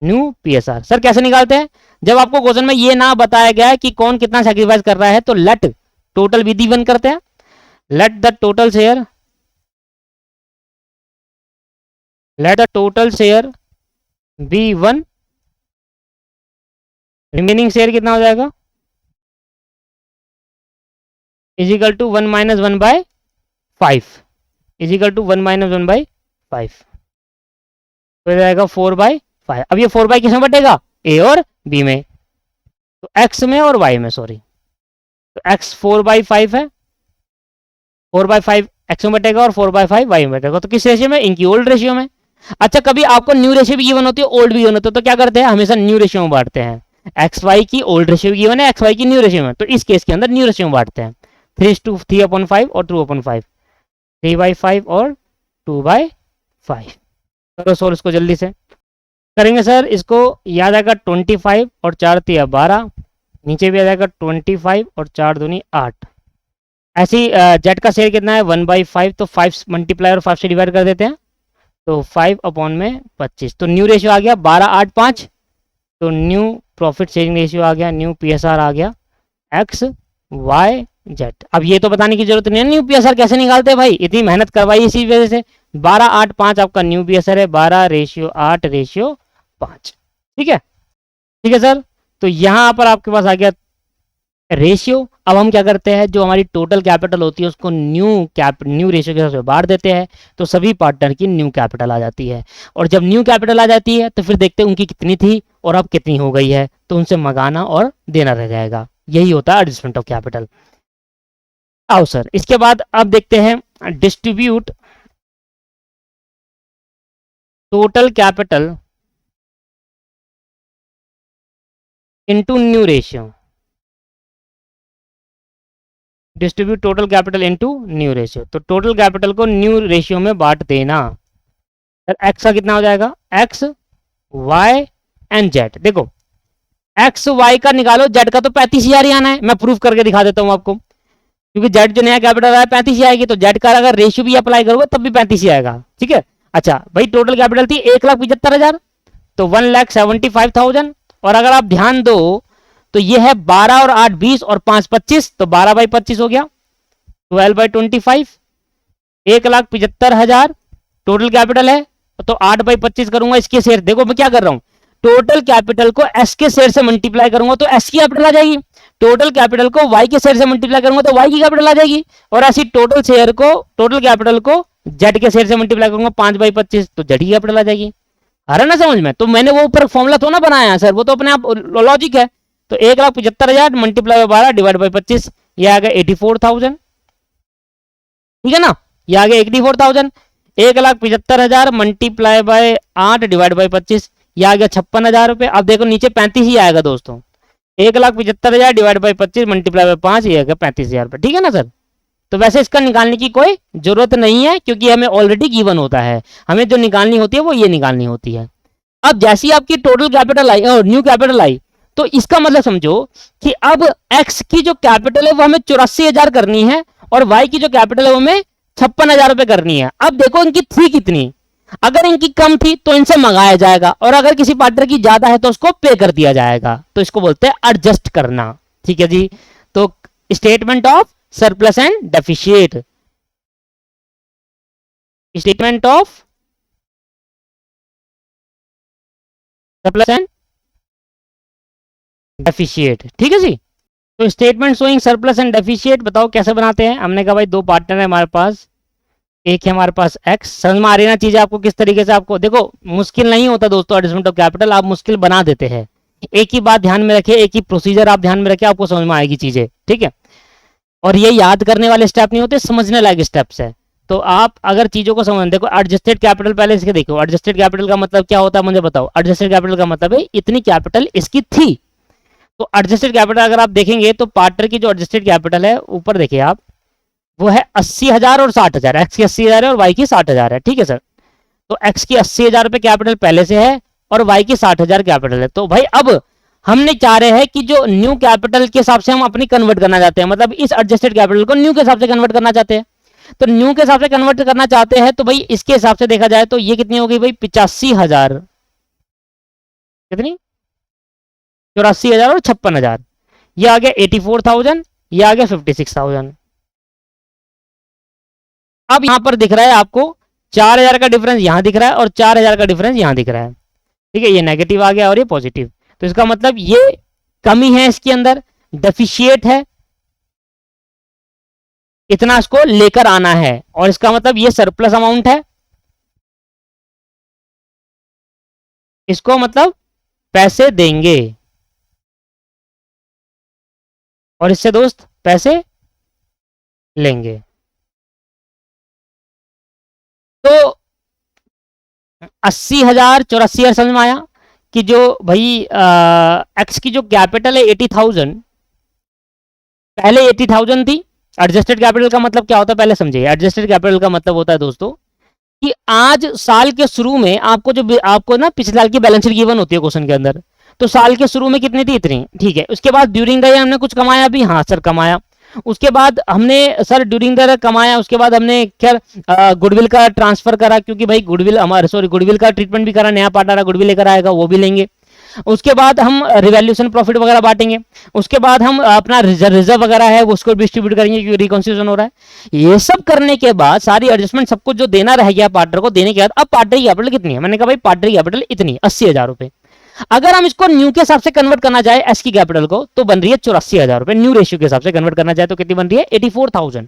new PSR. Sir कैसे निकालते हैं? जब आपको क्वेश्चन में ये ना बताया गया है कि कौन कितना सैक्रिफाइस कर रहा है तो लेट टोटल विधि वन करते हैं। Let the total share, let the total share B 1, remaining share कितना हो जाएगा? इजिकल टू 1 - 1/5, इजिकल टू 1 - 1/5, तो जाएगा 4/5। अब ये 4 किस में बटेगा? ए और बी में, तो एक्स में और वाई में, सॉरी, तो एक्स 4/5 है, 4/5 एक्स में बटेगा और 4/5 वाई में बटेगा। तो किस रेशियो में? इनकी ओल्ड रेशियो में। अच्छा कभी आपको न्यू रेशियो भी गिवन होती है, ओल्ड भी गिवन होती है, तो क्या करते हैं? हमेशा न्यू रेशियो में बांटते हैं। एक्स वाई की ओल्ड रेशियो गिवन है, एक्स वाई की न्यू रेशियो में, तो इस केस के अंदर न्यू रेशियो में बांटते हैं। 3/5 और 2/5, 3/5 और 2/5। करो सोल्व इसको जल्दी से करेंगे सर। इसको याद आएगा 25 और 4 × 12, नीचे भी आ जाएगा 25 और 4 दूनी 8। ऐसी जेड का शेयर कितना है? 1/5, तो 5 मल्टीप्लाई और 5 से डिवाइड कर देते हैं, तो 5/25। तो न्यू रेशियो आ गया 12, 8, 5, तो न्यू प्रॉफिट शेयरिंग रेशियो आ गया, न्यू पीएसआर आ गया एक्स वाई जेड। अब ये तो बताने की जरूरत नहीं है न्यू पीएसआर कैसे निकालते हैं, भाई इतनी मेहनत करवाई इसी वजह से। 12, 8, 5 आपका न्यू पीएसआर है, 12/8 रेशियो 5। ठीक है, ठीक है सर। तो यहाँ पर आपके पास आ गया रेशियो। अब हम क्या करते हैं, जो हमारी टोटल कैपिटल होती है उसको न्यू रेशियो के हिसाब से बांट देते हैं, तो सभी पार्टनर की न्यू कैपिटल आ जाती है। और जब न्यू कैपिटल आ जाती है तो फिर देखते हैं उनकी कितनी थी और अब कितनी हो गई है, तो उनसे मंगाना और देना रह जाएगा। यही होता है एडजस्टमेंट ऑफ कैपिटल। आओ सर, इसके बाद अब देखते हैं distribute total capital into new ratio. Distribute total capital into new ratio, तो टोटल कैपिटल को न्यू रेशियो में बांट देना। एक्स का कितना हो जाएगा, एक्स वाई एंड जेड। देखो एक्स वाई का निकालो, जेड का तो 35,000 ही आना है। मैं प्रूफ करके दिखा देता हूं आपको, क्योंकि जेड जो नया कैपिटल आया 35 आएगी, तो जेड का अगर रेशियो भी अप्लाई करोगे तब भी 35 ही आएगा। ठीक है, अच्छा भाई टोटल कैपिटल थी 1,75,000, तो 1,75,000। और अगर आप ध्यान दो तो ये है 12 और 8 20 और 5 25, तो 12/25 हो गया, 12/25, 1,75,000 टोटल कैपिटल है। तो 8/25 करूंगा इसके शेयर। देखो मैं क्या कर रहा हूं, टोटल कैपिटल को एस के शेयर से मल्टीप्लाई करूंगा तो एस की कैपिटल आ जाएगी, टोटल कैपिटल को वाई के शेयर से मल्टीप्लाई करूंगा तो वाई की कैपिटल आ जाएगी, और ऐसी टोटल कैपिटल को जेड के शेयर से मल्टीप्लाई करूंगा 5/25 तो जेड की कैपिटल आ जाएगी। आ रहा ना समझ में? तो मैंने वो ऊपर फॉर्मूला तो ना बनाया सर, वो तो अपने आप लॉजिक है। तो 1,75,000 मल्टीप्लाई 12 डिवाइड बाई 25, ये आ गया 84,000। ठीक है ना, ये आ गया 84,000। 1,75,000 मल्टीप्लाई बाय 8 डिवाइड बाई 25, ये आ गया 56,000 रुपए। अब देखो नीचे 35 ही आएगा दोस्तों, 1,75,000 डिवाइड बाई 25 मल्टीप्लाई बाय 5, ये आ गया 35,000 रुपए। ठीक है ना सर? तो वैसे इसका निकालने की कोई जरूरत नहीं है, क्योंकि हमें ऑलरेडी गिवन होता है, हमें जो निकालनी होती है वो ये निकालनी होती है। अब जैसी आपकी टोटल कैपिटल आई और न्यू कैपिटल आई, तो इसका मतलब समझो कि अब एक्स की जो कैपिटल है वो हमें 84,000 करनी है, और वाई की जो कैपिटल है वो हमें 56,000 रुपए करनी है। अब देखो इनकी थी कितनी, अगर इनकी कम थी तो इनसे मंगाया जाएगा, और अगर किसी पार्टनर की ज्यादा है तो उसको पे कर दिया जाएगा। तो इसको बोलते हैं एडजस्ट करना। ठीक है जी, तो statement of surplus and deficit, statement of surplus and deficit. ठीक है जी, तो statement showing surplus and deficit बताओ कैसे बनाते हैं। हमने कहा भाई दो पार्टनर है हमारे पास, एक है हमारे पास एक्स। समझ में आ रही ना चीजें आपको किस तरीके से? आपको देखो मुश्किल नहीं होता दोस्तों एडजस्टमेंट ऑफ कैपिटल, आप मुश्किल बना देते हैं। एक ही बात ध्यान में रखिए, एक ही प्रोसीजर आप ध्यान में रखिए, आपको समझ में आएगी चीजें। ठीक है, और ये याद करने वाले स्टेप नहीं होते, समझने लायक स्टेप्स है। तो आप अगर चीजों को समझ, देखो एडजस्टेड कैपिटल पहले इसके देखो, एडजस्टेड कैपिटल का मतलब क्या होता है मुझे बताओ। एडजस्टेड कैपिटल का मतलब है इतनी कैपिटल इसकी थी। तो एडजस्टेड कैपिटल अगर आप देखेंगे तो पार्टनर की जो एडजस्टेड कैपिटल है ऊपर देखिए आप, वो है 80,000 और 60,000। एक्स की 80,000 है और वाई की 60,000 है। ठीक है सर, तो एक्स की 80,000 रुपए कैपिटल पहले से है और वाई की 60,000 कैपिटल है। तो भाई अब हमने चाह रहे हैं कि जो न्यू कैपिटल के हिसाब से हम अपनी कन्वर्ट करना चाहते हैं, मतलब इस एडजस्टेड कैपिटल को न्यू के हिसाब से कन्वर्ट करना चाहते हैं। तो न्यू के हिसाब से कन्वर्ट करना चाहते हैं तो भाई इसके हिसाब से देखा जाए तो ये कितनी हो गई भाई 85,000, कितनी 84,000 और 56,000, ये आ गया 84,000, ये आ गया 56,000। अब यहां पर दिख रहा है आपको 4,000 का डिफरेंस यहां दिख रहा है और 4,000 का डिफरेंस यहां दिख रहा है। ठीक है, ये नेगेटिव आ गया और ये पॉजिटिव, तो इसका मतलब ये कमी है इसके अंदर, डेफिशिएट है, इतना इसको लेकर आना है, और इसका मतलब ये सरप्लस अमाउंट है, इसको मतलब पैसे देंगे, और इससे दोस्त पैसे लेंगे। तो 80,000 84,000 समझ में आया कि जो भाई एक्स की जो कैपिटल है 80,000, पहले 80,000 थी। एडजस्टेड कैपिटल का मतलब क्या होता है पहले समझिए। एडजस्टेड कैपिटल का मतलब होता है दोस्तों कि आज साल के शुरू में आपको जो आपको ना पिछले साल की बैलेंस शीट गिवन होती है क्वेश्चन के अंदर, तो साल के शुरू में कितनी थी इतनी, ठीक है। उसके बाद ड्यूरिंग द ईयर हमने कुछ कमाया भी, हाँ सर कमाया। उसके बाद हमने सर ड्यूरिंग द ईयर कमाया, उसके बाद हमने क्या गुडविल का ट्रांसफर करा, क्योंकि भाई गुडविल हमारे गुडविल का ट्रीटमेंट भी करा, नया पार्टनर गुडविल लेकर आएगा वो भी लेंगे। उसके बाद हम रिवैल्यूएशन प्रॉफिट वगैरह बांटेंगे, उसके बाद हम अपना रिजर्व वगैरह है उसको डिस्ट्रीब्यूट करेंगे क्योंकि रिकॉन्स्टिट्यूशन हो रहा है। ये सब करने के बाद सारी एडजस्टमेंट सबको जो देना रह गया पार्टनर को देने के बाद अब पार्टनर की कैपिटल कितनी है, मैंने कहा भाई पार्टनर की कैपिटल इतनी 80,000 रुपए। अगर हम इसको न्यू के हिसाब से कन्वर्ट करना चाहे एस की कैपिटल को तो बन रही है 84,000 रुपए, न्यू रेशियो के हिसाब से कन्वर्ट करना चाहे तो कितनी बन रही है 84,000।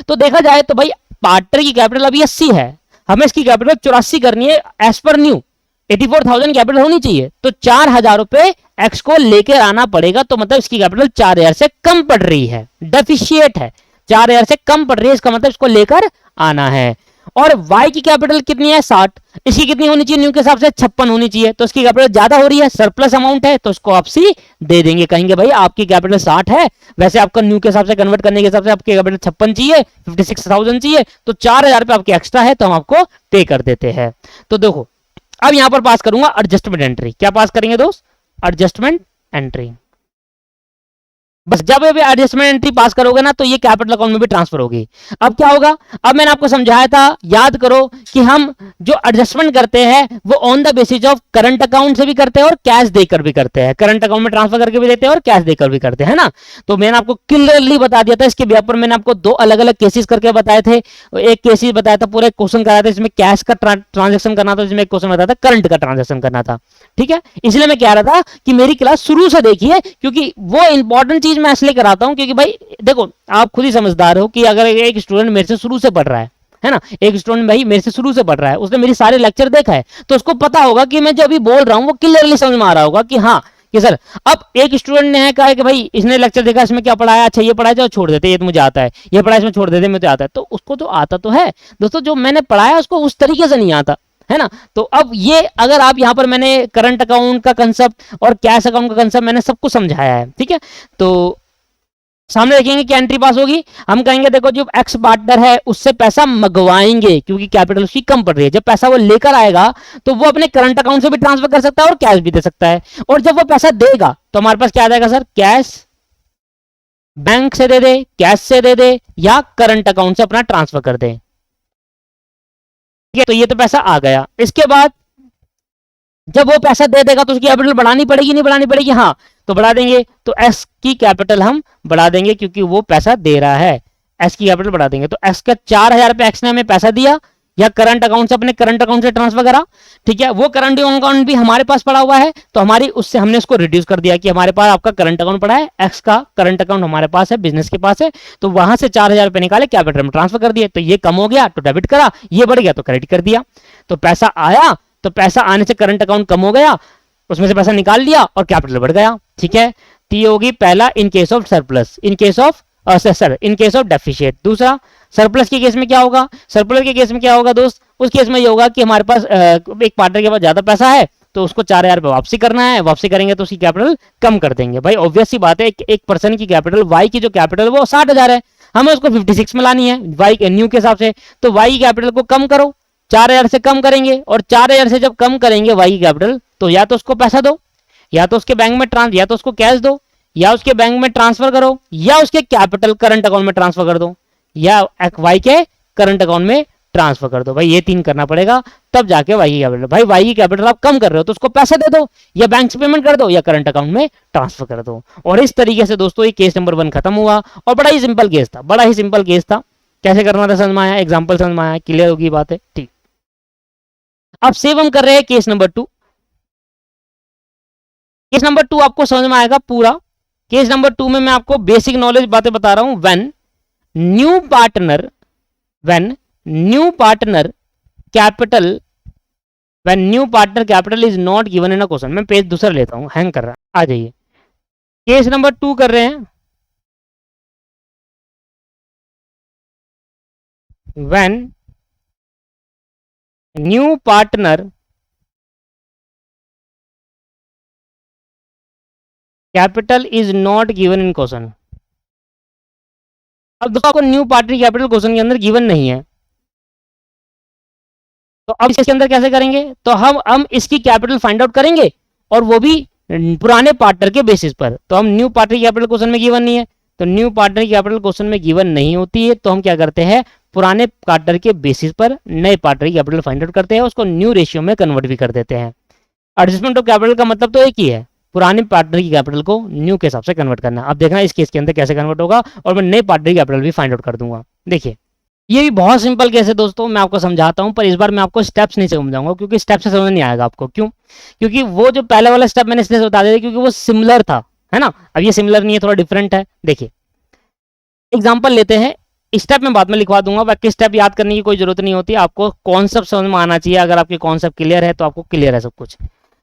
तो देखा जाए तो भाई पार्टनर की कैपिटल अभी 80 है, हमें इसकी कैपिटल 84 करनी है एज पर न्यू, 84,000 कैपिटल होनी चाहिए, तो 4,000 रुपए एक्स को लेकर आना पड़ेगा। तो मतलब इसकी कैपिटल 4,000 से कम पड़ रही है, डेफिशिएट है, 4,000 से कम पड़ रही है, इसका मतलब इसको लेकर आना है। और y की कैपिटल कितनी है 60, इसकी कितनी होनी चाहिए न्यू के हिसाब से 56 होनी चाहिए, तो इसकी कैपिटल ज्यादा हो रही है, सरप्लस अमाउंट है, तो इसको वापसी दे देंगे, कहेंगे भाई आपकी कैपिटल 60 है, वैसे आपका न्यू के हिसाब से कन्वर्ट करने के हिसाब से आपकी कैपिटल 56 चाहिए, 56,000 चाहिए, तो 4,000 रुपए आपके एक्स्ट्रा है तो हम आपको पे कर देते हैं। तो देखो अब यहां पर पास करूंगा एडजस्टमेंट एंट्री, क्या पास करेंगे दोस्त, एडजस्टमेंट एंट्री। बस जब ये एडजस्टमेंट एंट्री पास करोगे ना तो ये कैपिटल अकाउंट में भी ट्रांसफर होगी। अब क्या होगा, अब मैंने आपको समझाया था, याद करो कि हम जो एडजस्टमेंट करते हैं वो on the basis of current account से भी करते हैं और कैश देकर भी करते हैं, करंट अकाउंट में ट्रांसफर करके भी देते हैं और कैश देकर भी करते हैं ना। तो मैंने आपको क्लियरली बता दिया था, इसके बेस पर मैंने आपको दो अलग अलग केसेस करके बताए थे, एक केसेस बताया था, पूरा एक क्वेश्चन कराया था इसमें कैश का ट्रांजेक्शन करना था, इसमें एक क्वेश्चन बताया था करंट का ट्रांजेक्शन करना था, ठीक है। इसलिए मैं कह रहा था कि मेरी क्लास शुरू से देखिए, क्योंकि वो इंपॉर्टेंट चीज मैं इसलिए कराता हूं क्योंकि भाई देखो आप खुद ही समझदार हो कि अगर एक स्टूडेंट मेरे से शुरू से पढ़ रहा है ना, एक स्टूडेंट भाई मेरे से शुरू से पढ़ रहा है, उसने मेरी सारे लेक्चर देखा है, तो उसको पता होगा कि मैं जो अभी बोल रहा हूं वो क्लियरली समझ में आ रहा होगा कि हाँ कि सर। अब एक स्टूडेंट ने कहा कि भाई इसने लेक्चर देखा, इसमें क्या पढ़ाया, अच्छा ये पढ़ाया, छोड़ देते, ये तो मुझे आता है, ये पढ़ाया इसमें छोड़ देते, मुझे आता है, तो उसको तो आता तो है दोस्तों, जो मैंने पढ़ाया उसको उस तरीके से नहीं आता है ना। तो अब ये अगर आप यहां पर मैंने करंट अकाउंट का कंसेप्ट और कैश अकाउंट का कंसेप्ट मैंने सबको समझाया है, ठीक है। तो सामने देखेंगे कि एंट्री पास होगी, हम कहेंगे देखो जो एक्स पार्टनर है उससे पैसा मंगवाएंगे क्योंकि कैपिटल उसकी कम पड़ रही है, जब पैसा वो लेकर आएगा तो वो अपने करंट अकाउंट से भी ट्रांसफर कर सकता है और कैश भी दे सकता है, और जब वो पैसा देगा तो हमारे पास क्या आ जाएगा सर, कैश बैंक से दे दे, कैश से दे दे या करंट अकाउंट से अपना ट्रांसफर कर दे, ठीक है। तो ये तो पैसा आ गया, इसके बाद जब वो पैसा दे देगा तो उसकी कैपिटल बढ़ानी पड़ेगी नहीं बढ़ानी पड़ेगी, हाँ तो बढ़ा देंगे, तो एस की कैपिटल हम बढ़ा देंगे क्योंकि वो पैसा दे रहा है, एस की कैपिटल बढ़ा देंगे। तो एस का 4,000 रुपए एक्स ने हमें पैसा दिया या करंट अकाउंट से अपने करंट अकाउंट से ट्रांसफर करा, ठीक है, वो करंट अकाउंट भी हमारे पास पड़ा हुआ है, तो हमारी उससे हमने उसको रिड्यूस कर दिया कि हमारे पास आपका करंट अकाउंट पड़ा है, एक्स का करंट अकाउंट हमारे पास है, बिजनेस के पास है, तो वहां से 4,000 रुपए निकाले कैपिटल में ट्रांसफर कर दिए, तो ये कम हो गया तो डेबिट करा, ये बढ़ गया तो क्रेडिट कर दिया। तो पैसा आया, तो पैसा आने से करंट अकाउंट कम हो गया, उसमें से पैसा निकाल लिया और कैपिटल बढ़ गया, ठीक है। तो ये होगी पहला in case of surplus, in case of in case of deficit. दूसरा सरप्लस के केस में क्या होगा, सरप्लस के केस में क्या होगा दोस्त, उस केस में ये होगा कि हमारे पास एक पार्टनर के पास ज्यादा पैसा है तो उसको 4,000 रुपए वापसी करना है, वापसी करेंगे तो उसकी कैपिटल कम कर देंगे। भाई ऑब्वियस सी बात है, एक पर्सन की कैपिटल वाई की जो कैपिटल वो 60,000 है, हमें उसको 56 में लानी है वाई न्यू के हिसाब से, तो वाई की कैपिटल को कम करो, 4,000 से कम करेंगे, और 4,000 से जब कम करेंगे वाई की कैपिटल तो या तो उसको पैसा दो, या तो उसके बैंक में या तो उसको कैश दो, या उसके बैंक में ट्रांसफर करो, या उसके कैपिटल करंट अकाउंट में ट्रांसफर कर दो, या वाई के करंट अकाउंट में ट्रांसफर कर दो। भाई ये 3 करना पड़ेगा तब जाके वाई की कैपिटल, भाई वाई की कैपिटल आप कम कर रहे हो तो उसको पैसे दे दो, या बैंक से पेमेंट कर दो, या करंट अकाउंट में ट्रांसफर कर दो। और इस तरीके से दोस्तों ये केस नंबर 1 खत्म हुआ, और बड़ा ही सिंपल केस था, बड़ा ही सिंपल केस था, कैसे करना था समझ में आया, एग्जाम्पल समझ में आया, क्लियर होगी बात है, ठीक। अब सेव हम कर रहे हैं केस नंबर 2। केस नंबर 2 आपको समझ में आएगा पूरा। केस नंबर 2 में मैं आपको बेसिक नॉलेज बातें बता रहा हूं। When new partner capital is not given in a question. मैं पेज दूसरा लेता हूं, हैंग कर रहा है, आ जाइए। केस नंबर 2 कर रहे हैं। When new partner capital is not given in question. अब दोस्तों आपको न्यू पार्टनर कैपिटल क्वेश्चन के अंदर गिवन नहीं है, तो अब इसके अंदर कैसे करेंगे, तो हम इसकी कैपिटल फाइंड आउट करेंगे, और वो भी पुराने पार्टनर के बेसिस पर। तो हम न्यू पार्टनर कैपिटल क्वेश्चन में गिवन नहीं है, तो न्यू पार्टनर कैपिटल क्वेश्चन में गिवन नहीं होती है, तो हम क्या करते हैं, पुराने पार्टनर के बेसिस पर नए पार्टनर कैपिटल फाइंड आउट करते हैं, उसको न्यू रेशियो में कन्वर्ट भी कर देते हैं। एडजस्टमेंट ऑफ कैपिटल का मतलब तो एक ही है, पुराने पार्टनर की कैपिटल को न्यू के हिसाब से कन्वर्ट करना। अब देखना इस केस के अंदर कैसे कन्वर्ट होगा, और मैं नए पार्टनर की कैपिटल भी फाइंड आउट कर दूंगा। देखिए ये भी बहुत सिंपल केस है दोस्तों, मैं आपको समझाता हूं, पर इस बार मैं आपको स्टेप्स नहीं समझाऊंगा, क्योंकि स्टेप से समझ नहीं आएगा आपको। क्यों? क्योंकि वो जो पहले वाला स्टेप मैंने इसलिए बता दिया क्योंकि वो सिमिलर था, है ना। अब ये सिमिलर नहीं है, थोड़ा डिफरेंट है। देखिए एग्जाम्पल लेते हैं, स्टेप मैं बाद में लिखवा दूंगा, बाकी स्टेप याद करने की कोई जरूरत नहीं होती, आपको कॉन्सेप्ट समझ में आना चाहिए। अगर आपके कॉन्सेप्ट क्लियर है तो आपको क्लियर है सब कुछ।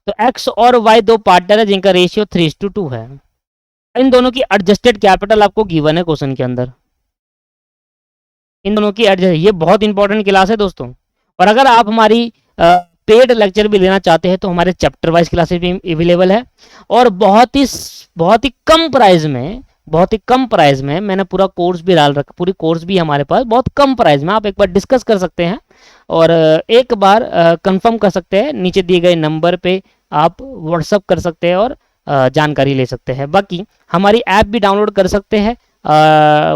तो एक्स और वाई दो पार्टनर है जिनका रेशियो 3:2 है, इन दोनों की एडजस्टेड कैपिटल आपको गिवन है क्वेश्चन के अंदर। इन दोनों की एडजस्ट, ये बहुत इंपॉर्टेंट क्लास है दोस्तों। और अगर आप हमारी पेड लेक्चर भी लेना चाहते हैं तो हमारे चैप्टर वाइज क्लासेस भी अवेलेबल है, और बहुत ही कम प्राइस में, बहुत ही कम प्राइस में मैंने पूरा कोर्स भी डाल रखा, पूरी कोर्स भी हमारे पास बहुत कम प्राइस में। आप एक बार डिस्कस कर सकते हैं और एक बार कंफर्म कर सकते हैं, नीचे दिए गए नंबर पे आप व्हाट्सअप कर सकते हैं और जानकारी ले सकते हैं। बाकी हमारी ऐप भी डाउनलोड कर सकते हैं,